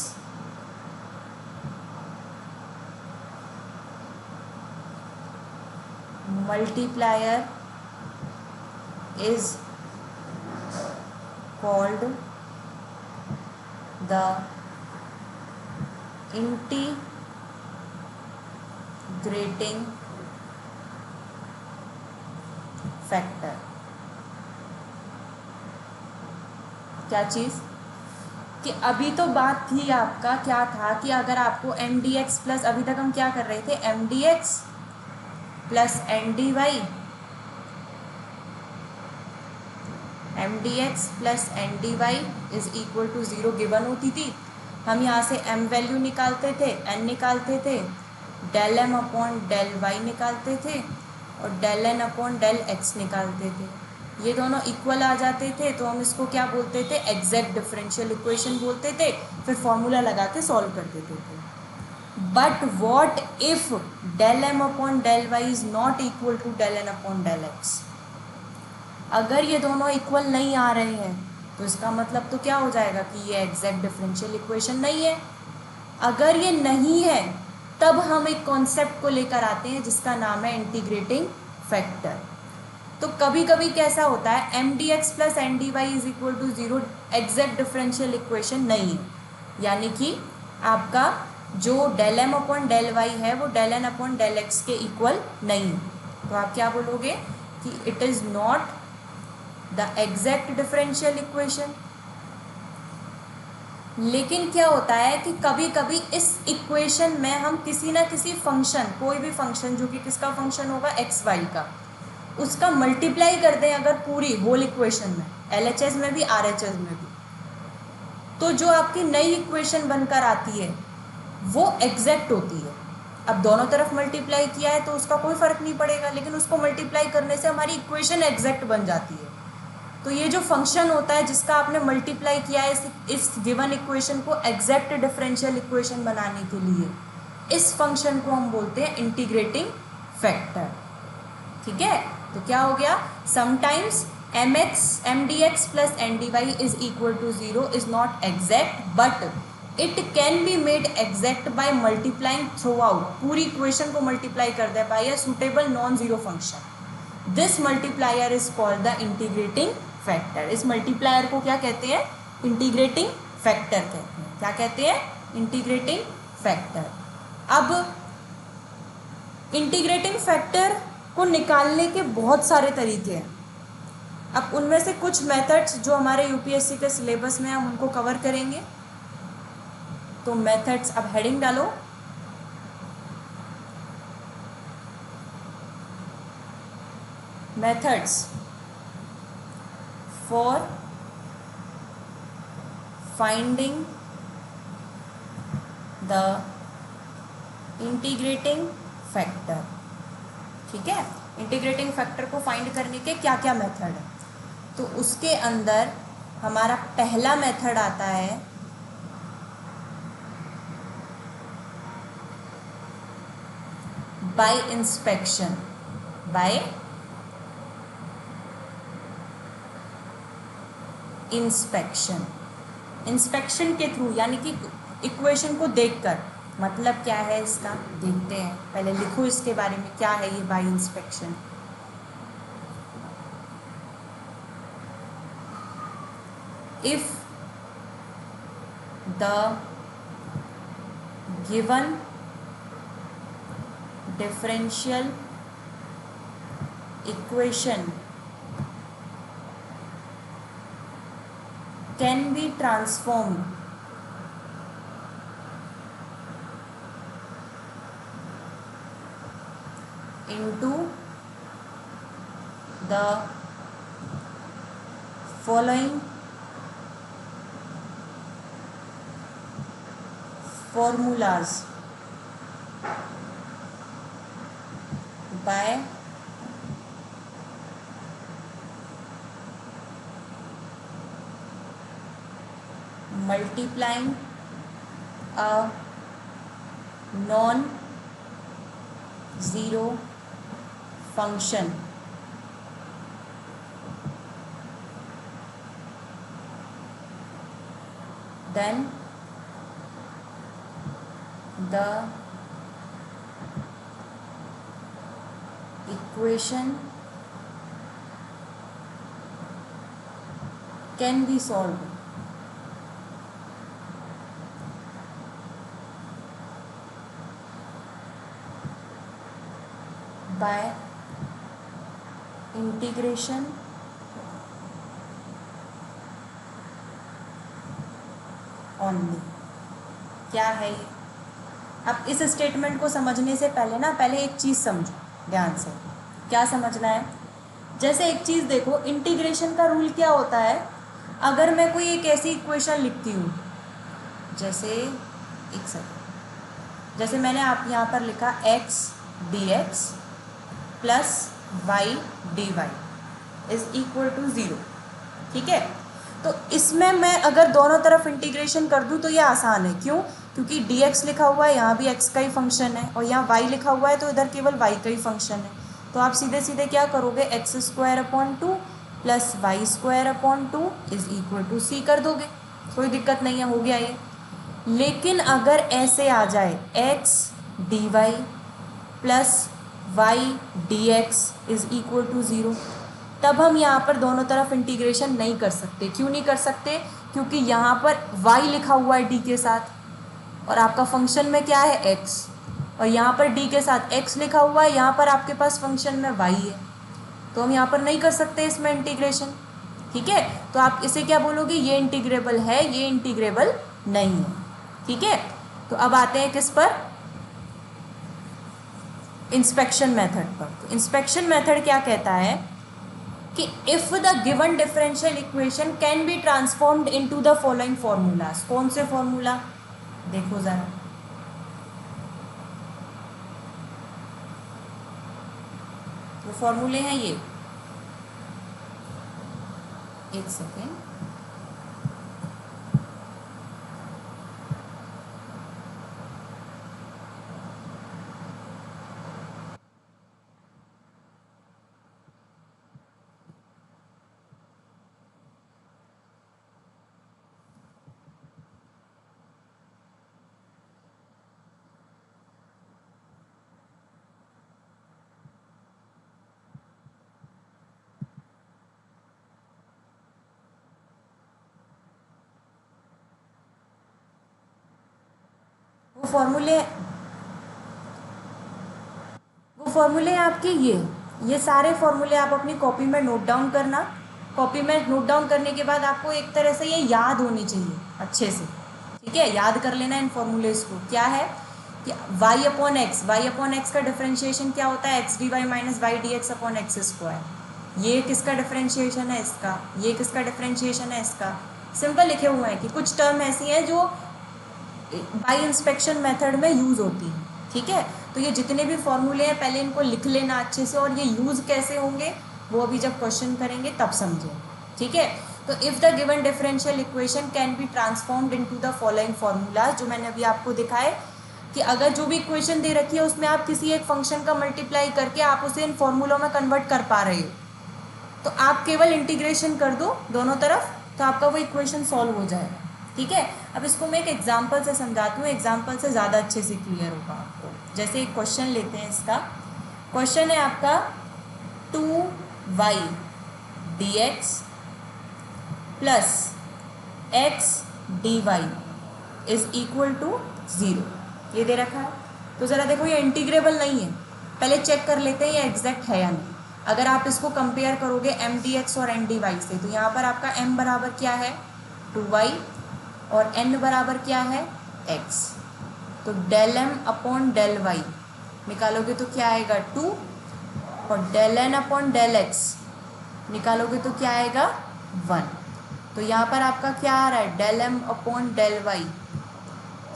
multiplier is called the integrating factor। क्या चीज़ कि अभी तो बात थी आपका क्या था कि अगर आपको mdx प्लस, अभी तक हम क्या कर रहे थे, mdx plus ndy, mdx plus ndy is equal to 0 given होती थी। हम यहाँ से m वैल्यू निकालते थे, n निकालते थे, del m upon del y निकालते थे और del n upon del x निकालते थे। ये दोनों इक्वल आ जाते थे तो हम इसको क्या बोलते थे, एग्जैक्ट डिफरेंशियल इक्वेशन बोलते थे। फिर फॉर्मूला लगा के सॉल्व कर देते थे। But what if del m upon del y is not equal to del n upon del x। अगर ये दोनों इक्वल नहीं आ रहे हैं तो इसका मतलब तो क्या हो जाएगा कि ये एग्जैक्ट डिफरेंशियल इक्वेशन नहीं है। अगर ये नहीं है तब हम एक कॉन्सेप्ट को लेकर आते हैं जिसका नाम है इंटीग्रेटिंग फैक्टर। तो कभी कभी कैसा होता है, M D x plus N D Y is equal to 0 exact differential equation नहीं है, यानी कि आपका जो del M upon del Y है वो del N upon del X के इक्वल नहीं है। तो आप क्या बोलोगे कि it is not the exact differential equation. लेकिन क्या होता है कि कभी कभी इस इक्वेशन में हम किसी ना किसी फंक्शन, कोई भी फंक्शन जो कि किसका फंक्शन होगा, एक्स वाई का, उसका मल्टीप्लाई कर दें अगर पूरी होल इक्वेशन में, एलएचएस में भी आरएचएस में भी, तो जो आपकी नई इक्वेशन बनकर आती है वो एग्जैक्ट होती है। अब दोनों तरफ मल्टीप्लाई किया है तो उसका कोई फ़र्क नहीं पड़ेगा, लेकिन उसको मल्टीप्लाई करने से हमारी इक्वेशन एग्जैक्ट बन जाती है। तो ये जो फंक्शन होता है जिसका आपने मल्टीप्लाई किया है इस गिवन इक्वेशन को एग्जैक्ट डिफरेंशियल इक्वेशन बनाने के लिए, इस फंक्शन को हम बोलते हैं इंटीग्रेटिंग फैक्टर। ठीक है, तो क्या हो गया, sometimes m D x plus N D Y is equal to 0 is not exact but it can be made exact by multiplying through out, पूरी इक्वेशन को मल्टीप्लाई कर दे by a suitable non zero function. This multiplier is called the integrating factor. इस मल्टीप्लायर को क्या कहते हैं, इंटीग्रेटिंग फैक्टर कहते हैं। क्या कहते हैं, इंटीग्रेटिंग फैक्टर। अब इंटीग्रेटिंग फैक्टर को निकालने के बहुत सारे तरीके हैं। अब उनमें से कुछ मेथड्स जो हमारे यूपीएससी के सिलेबस में हम उनको कवर करेंगे। तो मेथड्स, अब हेडिंग डालो, methods for finding the integrating factor. ठीक है, इंटीग्रेटिंग फैक्टर को फाइंड करने के क्या क्या मेथड है, तो उसके अंदर हमारा पहला मेथड आता है bye inspection. Bye inspection, inspection के थ्रू, यानी कि इक्वेशन को देखकर। मतलब क्या है इसका, देखते हैं, पहले लिखो इसके बारे में क्या है ये bye inspection. If the given differential equation can be transformed into the following formulas by multiplying a non-zero function then the equation can be solved by integration only। क्या है ये, अब इस स्टेटमेंट को समझने से पहले ना, पहले एक चीज़ समझो ध्यान से। क्या समझना है, जैसे एक चीज़ देखो, इंटीग्रेशन का रूल क्या होता है। अगर मैं कोई एक ऐसी इक्वेशन लिखती हूँ, जैसे एक सेकंड, जैसे मैंने आप यहाँ पर लिखा x dx plus Y D Y is equal to 0। ठीक है, तो इसमें मैं अगर दोनों तरफ इंटीग्रेशन कर दूँ तो ये आसान है। क्यों, क्योंकि dx लिखा हुआ है, यहाँ भी x का ही फंक्शन है, और यहाँ y लिखा हुआ है तो इधर केवल y का ही फंक्शन है। तो आप सीधे सीधे क्या करोगे, x² plus y² is equal to c कर दोगे, कोई दिक्कत नहीं है, हो गया ये। लेकिन अगर ऐसे आ जाए x dy plus y dx is equal to 0, तब हम यहाँ पर दोनों तरफ इंटीग्रेशन नहीं कर सकते। क्यों नहीं कर सकते, क्योंकि यहाँ पर y लिखा हुआ है d के साथ, और आपका फंक्शन में क्या है x, और यहाँ पर d के साथ x लिखा हुआ है, यहाँ पर आपके पास फंक्शन में y है, तो हम यहाँ पर नहीं कर सकते इसमें इंटीग्रेशन। ठीक है, तो आप इसे क्या बोलोगे, ये इंटीग्रेबल है, ये इंटीग्रेबल नहीं है। ठीक है, तो अब आते हैं किस पर, इंस्पेक्शन मेथड पर। तो इंस्पेक्शन मेथड क्या कहता है कि if the given differential equation can be transformed into the following formulas. कौन से फॉर्मूला, देखो जरा, वो फॉर्मूले हैं ये, एक सेकेंड, वो फॉर्मूले, वो फॉर्मूले आपके ये सारे फॉर्मूले आप अपनी कॉपी में नोट डाउन करना। कॉपी में नोट डाउन करने के बाद आपको एक तरह से ये याद होनी चाहिए अच्छे से। ठीक है, याद कर लेना इन फॉर्मूलेज को। क्या है कि y अपॉन एक्स का डिफरेंशिएशन क्या होता है, x D Y minus Y D x upon x square. ये किसका डिफरेंशिएशन है, इसका। ये किसका डिफरेंशिएशन है, इसका। सिंपल लिखे हुए हैं कि कुछ टर्म ऐसी हैं जो बाई इंस्पेक्शन मेथड में यूज़ होती है। ठीक है, तो ये जितने भी फॉर्मूले हैं पहले इनको लिख लेना अच्छे से, और ये यूज़ कैसे होंगे वो अभी जब क्वेश्चन करेंगे तब समझें। ठीक है, तो if the given differential equation can be transformed into the following formulas, जो मैंने अभी आपको दिखाए कि अगर जो भी इक्वेशन दे रखी है उसमें आप किसी एक फंक्शन का मल्टीप्लाई करके आप उसे इन फॉर्मूलों में कन्वर्ट कर पा रहे हो, तो आप केवल इंटीग्रेशन कर दो दोनों तरफ, तो आपका वो इक्वेशन सॉल्व हो जाएगा। ठीक है, अब इसको मैं एक एग्जाम्पल से समझाती हूँ, एग्जाम्पल से ज़्यादा अच्छे से क्लियर होगा आपको। जैसे एक क्वेश्चन लेते हैं, इसका क्वेश्चन है आपका 2y dx plus x dy is equal to 0, ये दे रखा है। तो ज़रा देखो ये इंटीग्रेबल नहीं है, पहले चेक कर लेते हैं ये एग्जैक्ट है या नहीं। अगर आप इसको कंपेयर करोगे एम डी एक्स और एन डी वाई से, तो यहाँ पर आपका m बराबर क्या है 2y और n बराबर क्या है x, तो del m upon del Y निकालोगे तो क्या आएगा 2, और del n upon del x निकालोगे तो क्या आएगा 1। तो यहाँ पर आपका क्या आ रहा है, del m upon del Y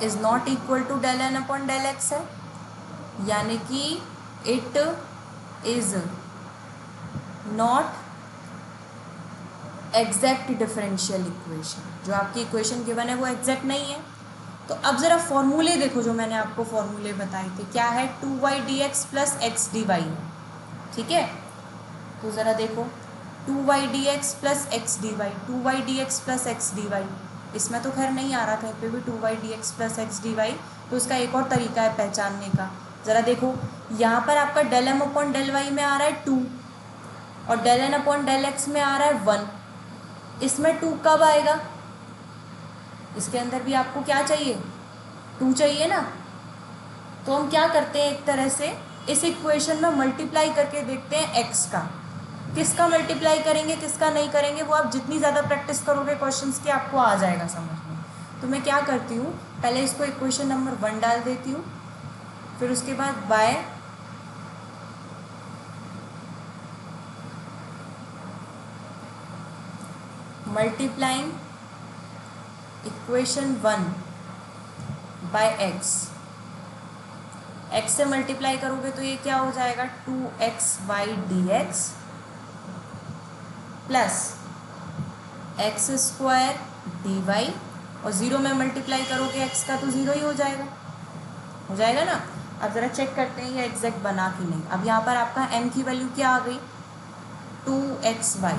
is not equal to del n upon del x है, यानी कि it is not exact differential equation. जो आपकी इक्वेशन गिवन है वो एग्जैक्ट नहीं है। तो अब ज़रा फॉर्मूले देखो, जो मैंने आपको फॉर्मूले बताए थे, क्या है 2y dx plus X D Y है। ठीक है, तो ज़रा देखो 2y dx plus X D Y, 2y dx plus X D Y, इसमें तो खैर नहीं आ रहा कहीं पे भी 2y dx plus X D Y, तो उसका एक और तरीका है पहचानने का। ज़रा देखो यहाँ पर आपका del m upon del Y में आ रहा है 2, और del n upon del x में आ रहा है 1। इसमें 2 कब आएगा, इसके अंदर भी आपको क्या चाहिए 2 चाहिए ना। तो हम क्या करते हैं, एक तरह से इस इक्वेशन में मल्टीप्लाई करके देखते हैं x का। किसका मल्टीप्लाई करेंगे किसका नहीं करेंगे, वो आप जितनी ज़्यादा प्रैक्टिस करोगे क्वेश्चंस की आपको आ जाएगा समझ में। तो मैं क्या करती हूँ, पहले इसको इक्वेशन नंबर 1 डाल देती हूँ, फिर उसके बाद by multiplying equation 1 by x, x से मल्टीप्लाई करोगे तो ये क्या हो जाएगा 2xy dx plus x square D Y, और 0 में मल्टीप्लाई करोगे x का तो 0 ही हो जाएगा ना। अब ज़रा चेक करते हैं ये एग्जैक्ट बना कि नहीं। अब यहाँ पर आपका m की वैल्यू क्या आ गई 2xy,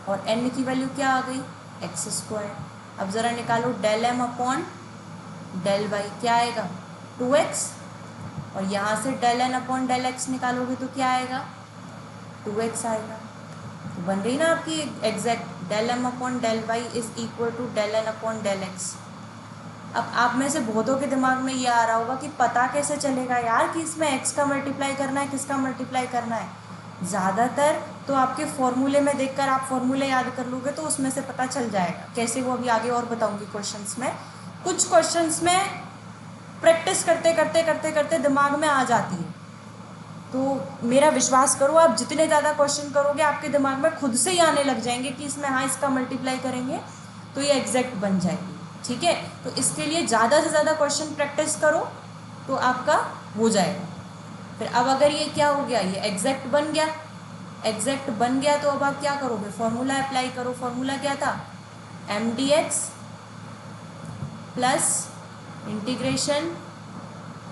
और n की वैल्यू क्या आ गई एक्स स्क्वायर। अब ज़रा निकालो del m upon del Y, क्या आएगा 2x, और यहाँ से del n upon del x निकालोगे तो क्या आएगा 2x आएगा। तो बन रही ना आपकी exact, del m upon del Y is equal to del n upon del x। अब आप में से बहुतों के दिमाग में ये आ रहा होगा कि पता कैसे चलेगा यार कि इसमें x का मल्टीप्लाई करना है किसका मल्टीप्लाई करना है। ज़्यादातर तो आपके फॉर्मूले में देखकर आप फॉर्मूले याद कर लोगे तो उसमें से पता चल जाएगा कैसे, वो अभी आगे और बताऊंगी क्वेश्चंस में। कुछ क्वेश्चंस में प्रैक्टिस करते करते करते करते दिमाग में आ जाती है। तो मेरा विश्वास करो, आप जितने ज़्यादा क्वेश्चन करोगे आपके दिमाग में खुद से ही आने लग जाएंगे कि इसमें हाँ इसका मल्टीप्लाई करेंगे तो ये एग्जैक्ट बन जाएगी। ठीक है, तो इसके लिए ज़्यादा से ज़्यादा क्वेश्चन प्रैक्टिस करो तो आपका हो जाएगा। फिर अब अगर ये क्या हो गया, ये एग्जैक्ट बन गया, एग्जैक्ट बन गया तो अब आप क्या करोगे, फॉर्मूला अप्लाई करो। फॉर्मूला क्या था, mdx plus integration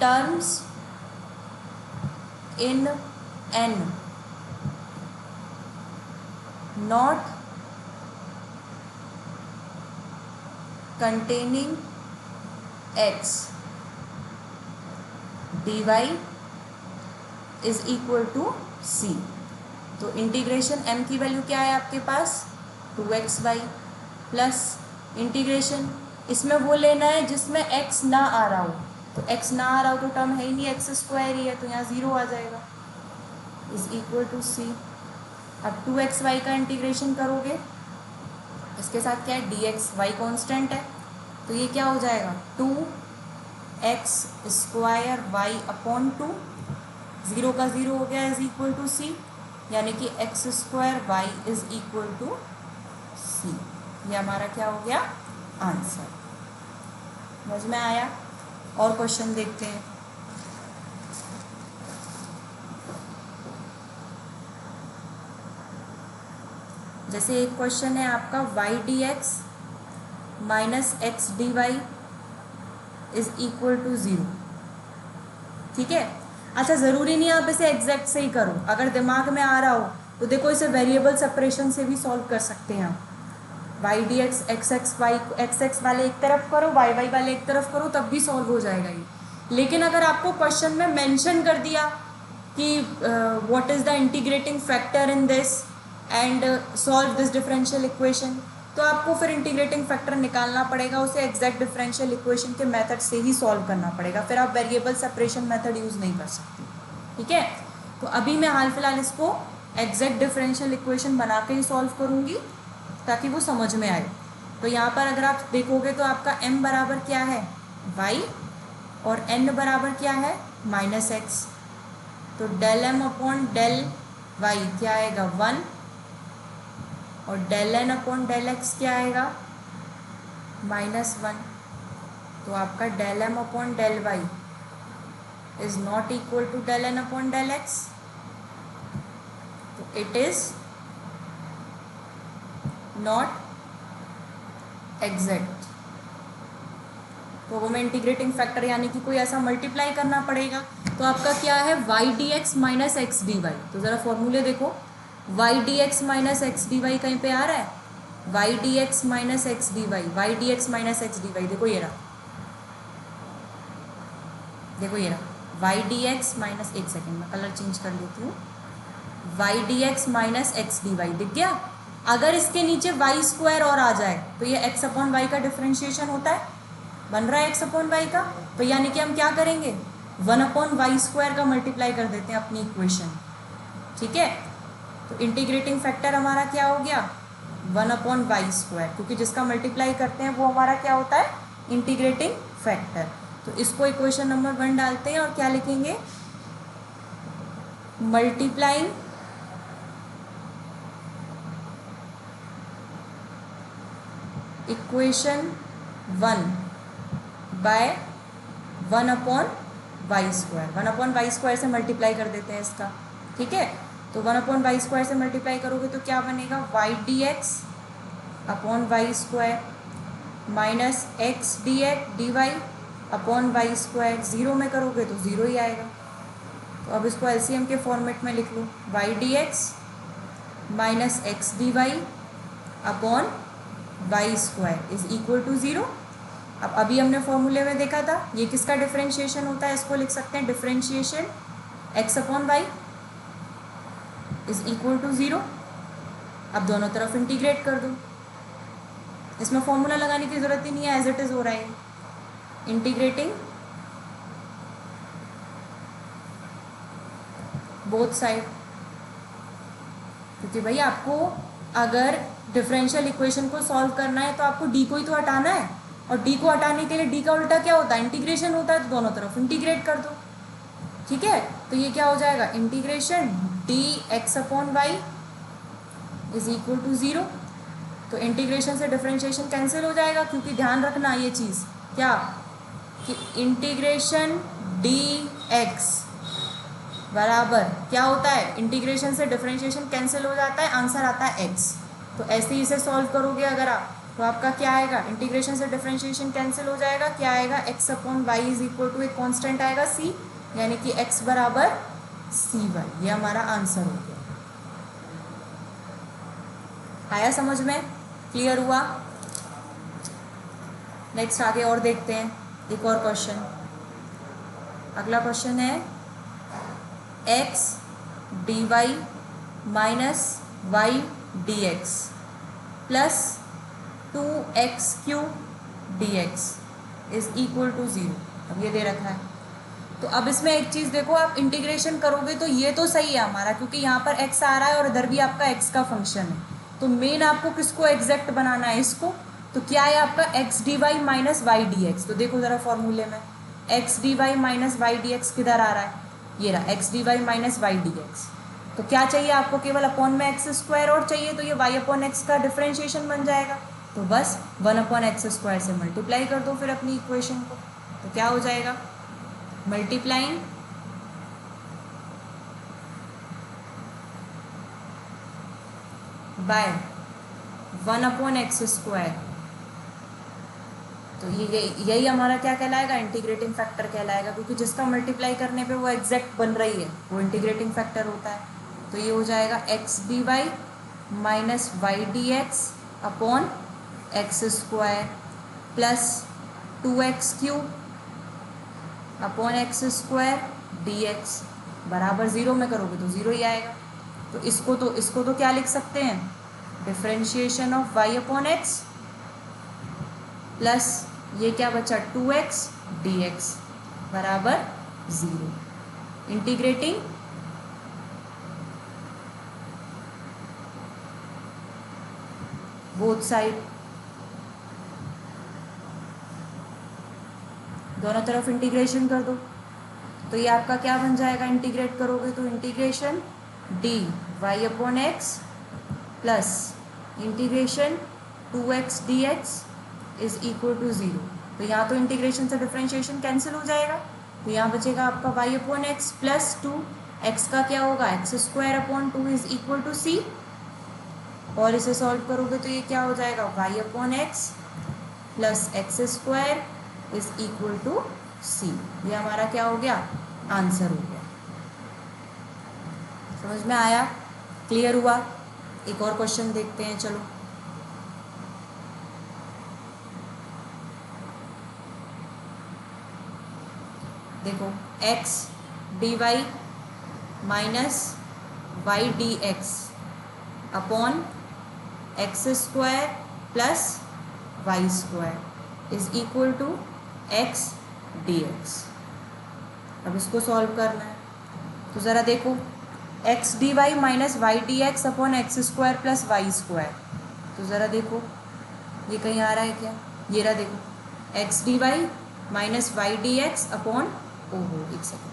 terms in n not containing x dy is equal to c। तो इंटीग्रेशन m की वैल्यू क्या है आपके पास 2xy प्लस इंटीग्रेशन, इसमें वो लेना है जिसमें x ना आ रहा हो। तो x ना आ रहा हो तो टर्म है ही नहीं, x स्क्वायर ही है, तो यहाँ 0 आ जाएगा, इज इक्वल टू c। अब 2xy का इंटीग्रेशन करोगे, इसके साथ क्या है dx, y कांस्टेंट है, तो ये क्या हो जाएगा 2x स्क्वायर y अपॉन 2, 0 का 0 हो गया, इज इक्वल टू c, यानी कि x square y is equal to c। ये हमारा क्या हो गया आंसर। समझ में आया? और क्वेश्चन देखते हैं। जैसे एक क्वेश्चन है आपका y dx minus x D Y is equal to 0। ठीक है, अच्छा ज़रूरी नहीं आप इसे एग्जैक्ट से ही करो, अगर दिमाग में आ रहा हो तो देखो इसे वेरिएबल सेपरेशन से भी सॉल्व कर सकते हैं आप। Y D X X X वाले एक तरफ करो, वाई वाई वाले एक तरफ करो, तब भी सॉल्व हो जाएगा ये। लेकिन अगर आपको क्वेश्चन में मेंशन कर दिया कि what is the integrating factor in this and solve this differential equation, तो आपको फिर इंटीग्रेटिंग फैक्टर निकालना पड़ेगा, उसे एग्जैक्ट डिफरेंशियल इक्वेशन के मेथड से ही सॉल्व करना पड़ेगा, फिर आप वेरिएबल सेपरेशन मेथड यूज़ नहीं कर सकते। ठीक है, तो अभी मैं हाल फिलहाल इसको एग्जैक्ट डिफरेंशियल इक्वेशन बना के ही सॉल्व करूँगी ताकि वो समझ में आए। तो यहाँ पर अगर आप देखोगे तो आपका m बराबर क्या है y और n बराबर क्या है माइनस एक्स, तो del m upon del y क्या आएगा 1 और del n upon del x क्या आएगा -1। तो आपका del m upon del y is not equal to del n upon del x, तो इट इज नॉट एग्जैक्ट। तो वो में इंटीग्रेटिंग फैक्टर यानी कि कोई ऐसा मल्टीप्लाई करना पड़ेगा। तो आपका क्या है Y D x minus x D Y, तो ज़रा फॉर्मूले देखो, Y D x minus x D Y कहीं पे आ रहा है, Y D x minus x D Y, Y D x minus x D Y, देखो ये रहा, देखो ये रहा वाई डी एक्स माइनस, एक सेकेंड में कलर चेंज कर लेती हूँ, Y D x minus x D Y दिख गया। अगर इसके नीचे वाई स्क्वायर और आ जाए तो ये एक्स अपॉन वाई का डिफरेंशिएशन होता है, बन रहा है एक्स अपॉन वाई का, तो यानी कि हम क्या करेंगे 1 अपॉन वाई स्क्वायर का मल्टीप्लाई कर देते हैं अपनी इक्वेशन। ठीक है, तो इंटीग्रेटिंग फैक्टर हमारा क्या हो गया 1 अपॉन वाई स्क्वायर, क्योंकि जिसका मल्टीप्लाई करते हैं वो हमारा क्या होता है इंटीग्रेटिंग फैक्टर। तो इसको इक्वेशन नंबर 1 डालते हैं और क्या लिखेंगे multiplying equation 1 by 1 upon Y square, 1 upon Y square से मल्टीप्लाई कर देते हैं इसका। ठीक है, तो 1 अपॉन वाई स्क्वायर से मल्टीप्लाई करोगे तो क्या बनेगा Y D x upon Y square minus x D X D Y upon Y square, 0 में करोगे तो 0 ही आएगा। तो अब इसको एलसीएम के फॉर्मेट में लिख लो, y D x minus x D Y upon Y square is equal to 0। अब अभी हमने फॉर्मूले में देखा था ये किसका डिफरेंशिएशन होता है, इसको लिख सकते हैं differentiation x upon Y is equal to 0। अब दोनों तरफ इंटीग्रेट कर दो, इसमें फॉर्मूला लगाने की ज़रूरत ही नहीं है, एज इट इज़ हो रहा है इंटीग्रेटिंग बोथ साइड, क्योंकि भाई आपको अगर डिफरेंशियल इक्वेशन को सॉल्व करना है तो आपको डी को ही तो हटाना है और डी को हटाने के लिए डी का उल्टा क्या होता है, इंटीग्रेशन होता है, तो दोनों तरफ इंटीग्रेट कर दो। ठीक है, तो ये क्या हो जाएगा, integration D x upon Y is equal to 0। तो इंटीग्रेशन से डिफरेंशिएशन कैंसिल हो जाएगा, क्योंकि ध्यान रखना ये चीज़ क्या कि इंटीग्रेशन डी एक्स बराबर क्या होता है, इंटीग्रेशन से डिफरेंशिएशन कैंसिल हो जाता है, आंसर आता है x। तो ऐसे ही इसे सॉल्व करोगे अगर आप, तो आपका क्या आएगा, इंटीग्रेशन से डिफरेंशिएशन कैंसिल हो जाएगा, क्या आएगा, x upon Y is equal to एक कॉन्स्टेंट आएगा c, यानी कि x बराबर cy। ये हमारा आंसर हो गया। आया समझ में, क्लियर हुआ। नेक्स्ट आगे और देखते हैं एक और क्वेश्चन। अगला क्वेश्चन है x dy minus Y D x plus 2x³ dx is equal to 0। अब ये दे रखा है, तो अब इसमें एक चीज़ देखो, आप इंटीग्रेशन करोगे तो ये तो सही है हमारा, क्योंकि यहाँ पर x आ रहा है और इधर भी आपका x का फंक्शन है। तो मेन आपको किसको एग्जैक्ट बनाना है, इसको। तो क्या है आपका x dy minus Y D x. तो देखो ज़रा फॉर्मूले में x dy minus Y D X किधर आ रहा है, ये रहा x dy minus Y D x. तो क्या चाहिए आपको, केवल अपॉन में x² और चाहिए, तो ये y अपॉन x का डिफरेंशिएशन बन जाएगा। तो बस 1 अपॉन x² से मल्टीप्लाई कर दो फिर अपनी इक्वेशन को। तो क्या हो जाएगा, मल्टीप्लाइंग बाय 1 अपॉन x²। तो ये यही हमारा क्या कहलाएगा, इंटीग्रेटिंग फैक्टर कहलाएगा, क्योंकि जिसका मल्टीप्लाई करने पे वो एग्जैक्ट बन रही है वो इंटीग्रेटिंग फैक्टर होता है। तो ये हो जाएगा x dy minus Y D x upon x² plus 2x³ upon x² dx बराबर 0 में करोगे तो 0 ही आएगा। तो इसको तो क्या लिख सकते हैं, differentiation of y upon x plus ये क्या बचा 2x dx बराबर 0। इंटीग्रेटिंग बोथ साइड, दोनों तरफ इंटीग्रेशन कर दो। तो ये आपका क्या बन जाएगा, इंटीग्रेट करोगे तो integration D Y upon x plus integration 2x dx is equal to 0। तो यहाँ तो इंटीग्रेशन से डिफरेंशिएशन कैंसिल हो जाएगा, तो यहाँ बचेगा आपका y upon x plus 2, x का क्या होगा, x² upon 2 is equal to c। और इसे सॉल्व करोगे तो ये क्या हो जाएगा, y upon x plus x² is equal to c। ये हमारा क्या हो गया, आंसर हो गया। समझ में आया, क्लियर हुआ। एक और क्वेश्चन देखते हैं, चलो। देखो x dy minus Y D x upon x² plus y² is equal to x dx। अब इसको सॉल्व करना है, तो ज़रा देखो x dy minus Y D x upon x² plus y²। तो ज़रा देखो ये कहीं आ रहा है क्या, ये रहा, देखो x dy minus Y D x upon, ओहो एक सेकेंड,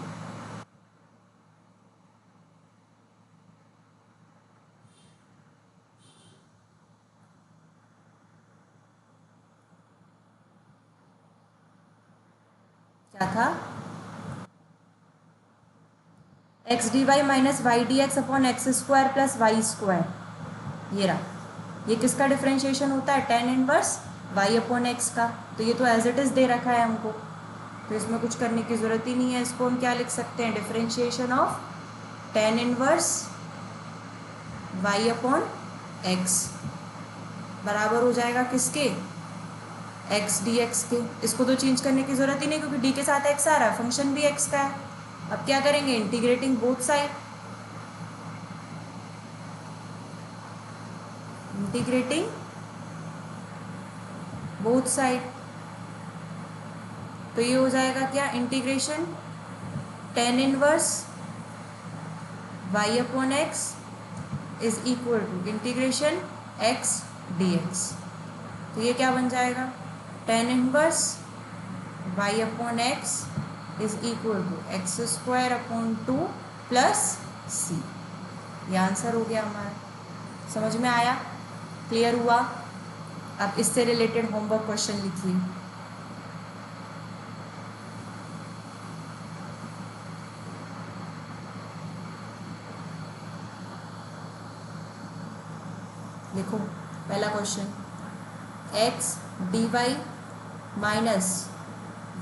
क्या था, x dy minus Y D x upon x² plus y²। ये रहा, ये किसका डिफरेंशिएशन होता है, tan inverse y upon x का। तो ये तो एज इट इज़ दे रखा है हमको, तो इसमें कुछ करने की ज़रूरत ही नहीं है। इसको हम क्या लिख सकते हैं, differentiation of tan inverse y upon x बराबर हो जाएगा किसके, x dx के। इसको तो चेंज करने की ज़रूरत ही नहीं, क्योंकि d के साथ x आ रहा है, फंक्शन भी x का है। अब क्या करेंगे, integrating both side, integrating both side. तो ये हो जाएगा क्या, integration tan inverse y upon X is equal to integration x dx। तो ये क्या बन जाएगा, tan inverse y upon x is equal to X square upon 2 plus c। ये आंसर हो गया हमारा। समझ में आया? क्लियर हुआ? अब इससे रिलेटेड होमवर्क क्वेश्चन लिखिए। देखो पहला question, x dy minus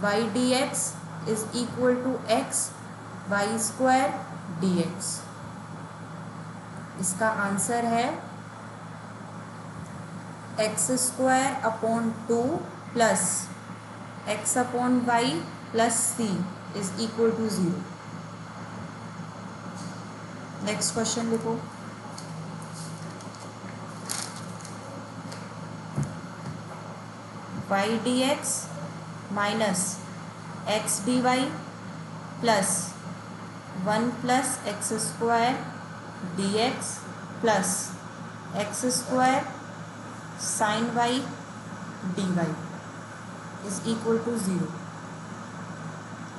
Y D x is equal to x Y square d x. इसका आंसर है x square upon 2 plus x upon Y plus c is equal to 0। Next question लिखो, y D x minus x D y plus 1 plus x square d x plus x square sine y D Y is equal to 0।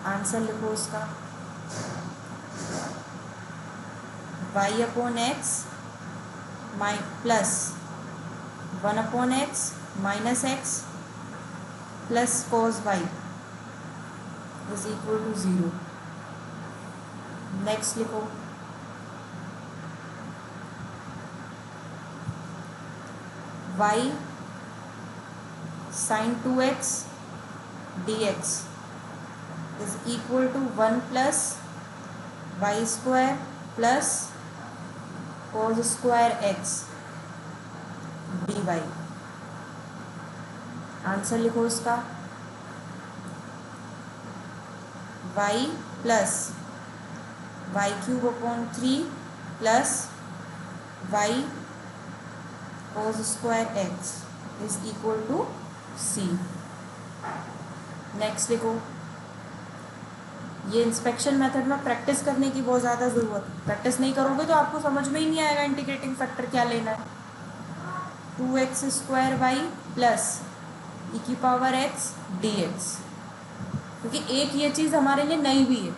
Answer लिखो उसका, y upon x plus 1 upon x minus x plus cos y is equal to 0। Next लिखो, y sine 2x d x is equal to 1 plus y square plus cos square x D y. Answer लिखो उसका, y plus Y cube upon 3 plus y cos square x is equal to c। Next लिखो, ये इंस्पेक्शन मेथड में प्रैक्टिस करने की बहुत ज़्यादा ज़रूरत है। प्रैक्टिस नहीं करोगे तो आपको समझ में ही नहीं आएगा इंटीग्रेटिंग फैक्टर क्या लेना है। 2x square y plus e की पावर x डी एक्स, क्योंकि एक ये चीज़ हमारे लिए नई भी है,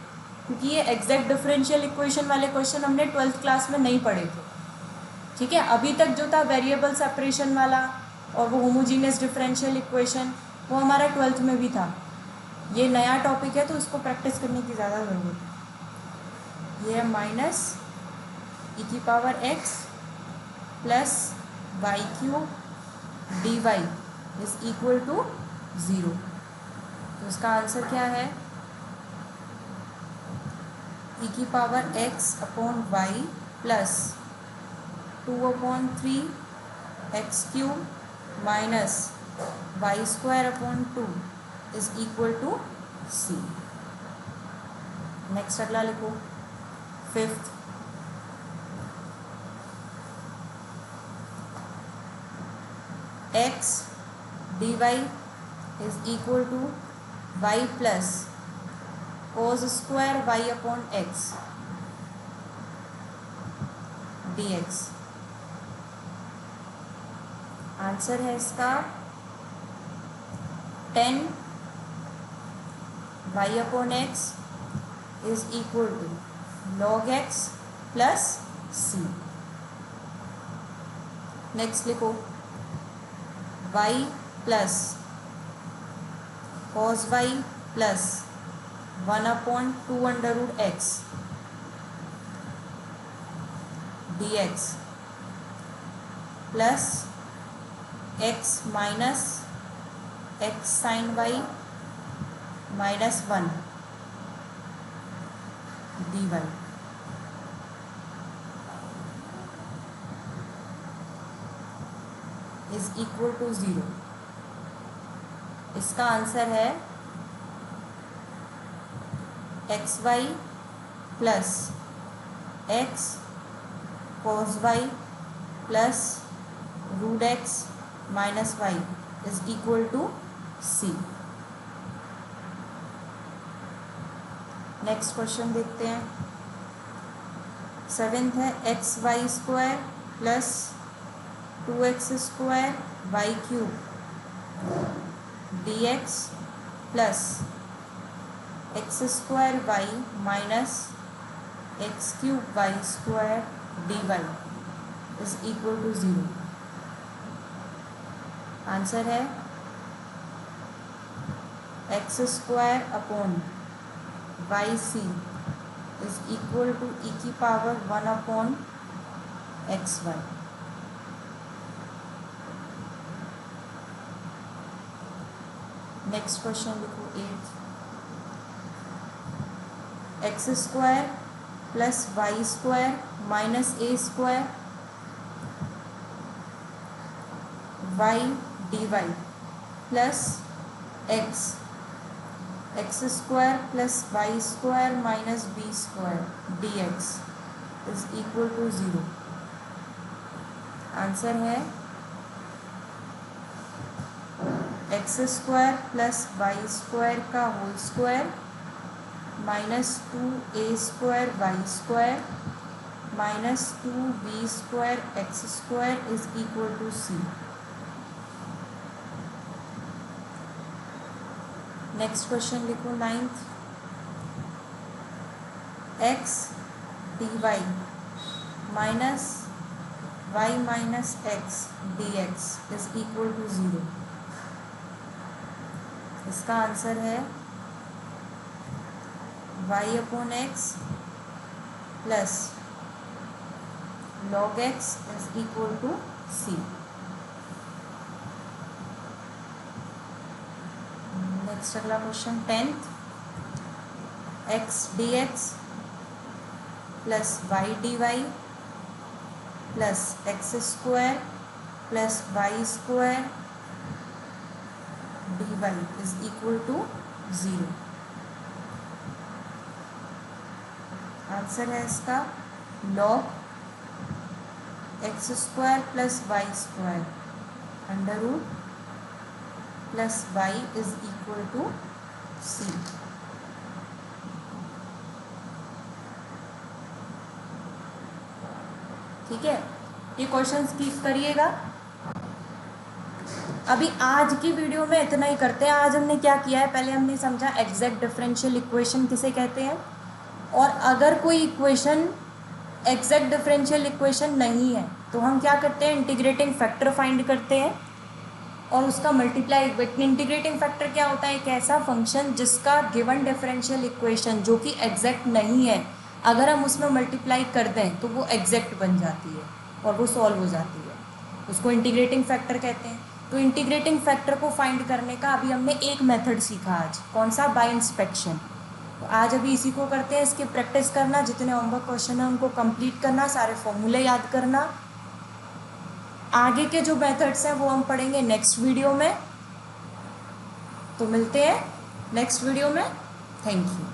क्योंकि ये एग्जैक्ट डिफरेंशियल इक्वेशन वाले क्वेश्चन हमने 12th क्लास में नहीं पढ़े थे। ठीक है, अभी तक जो था वेरिएबल सेपरेशन वाला और वो होमोजीनियस डिफरेंशियल इक्वेशन, वो हमारा 12th में भी था। ये नया टॉपिक है तो इसको प्रैक्टिस करने की ज़्यादा ज़रूरत है। ये है माइनस ई की power x plus Y cube D Y is equal to 0। तो इसका आंसर क्या है, ई की power x upon Y plus 2 upon 3 X cube minus Y square upon 2 is equal to c। Next अगला लिखो, fifth, x D Y is equal to Y plus cos square Y upon x D X. Answer है इसका 10 Y upon X is equal to log X plus C. Next लिखो, Y plus cos Y plus 1 upon 2 under root X D x plus X minus X sine Y minus 1 D Y. Is equal to 0। इसका आंसर है X Y plus X cos Y plus root X minus Y is equal to C. Next question देखते हैं, 7th है X Y square plus 2x square Y cube dx plus x square Y minus x cube y square dy is equal to 0। Answer है x square upon y c is equal to e की power 1 upon x y. Next question लिखो 8। X square plus y square minus a square y D y plus x x square plus y square minus b square d x is equal to 0। Answer है x square plus y square का whole square minus 2a square y square minus 2b square x square is equal to c। Next question लिखो 9th। X D Y minus y minus x D x is equal to 0। इसका आंसर है y upon x plus log x is equal to C. Next अगला question 10th। X D x plus Y D y plus x square plus y square D Y is equal to 0। Answer है इसका log x square plus y square under root plus y is equal to c. ठीक है, ये क्वेश्चन कीप करिएगा। अभी आज की वीडियो में इतना ही करते हैं। आज हमने क्या किया है, पहले हमने समझा एग्जैक्ट डिफरेंशियल इक्वेशन किसे कहते हैं, और अगर कोई इक्वेशन एग्जैक्ट डिफरेंशियल इक्वेशन नहीं है तो हम क्या करते हैं, इंटीग्रेटिंग फैक्टर फाइंड करते हैं और उसका मल्टीप्लाई। इंटीग्रेटिंग फैक्टर क्या होता है, एक ऐसा फंक्शन जिसका गिवन डिफरेंशियल इक्वेशन जो कि एग्जैक्ट नहीं है, अगर हम उसमें मल्टीप्लाई कर दें तो वो एग्जैक्ट बन जाती है और वो सॉल्व हो जाती है, उसको इंटीग्रेटिंग फैक्टर कहते हैं। तो इंटीग्रेटिंग फैक्टर को फाइंड करने का अभी हमने एक मेथड सीखा आज, कौन सा, बाय इंस्पेक्शन। तो आज अभी इसी को करते हैं, इसकी प्रैक्टिस करना, जितने होमवर्क क्वेश्चन है उनको कंप्लीट करना, सारे फॉर्मूले याद करना। आगे के जो मेथड्स हैं वो हम पढ़ेंगे नेक्स्ट वीडियो में। तो मिलते हैं नेक्स्ट वीडियो में। Thank you.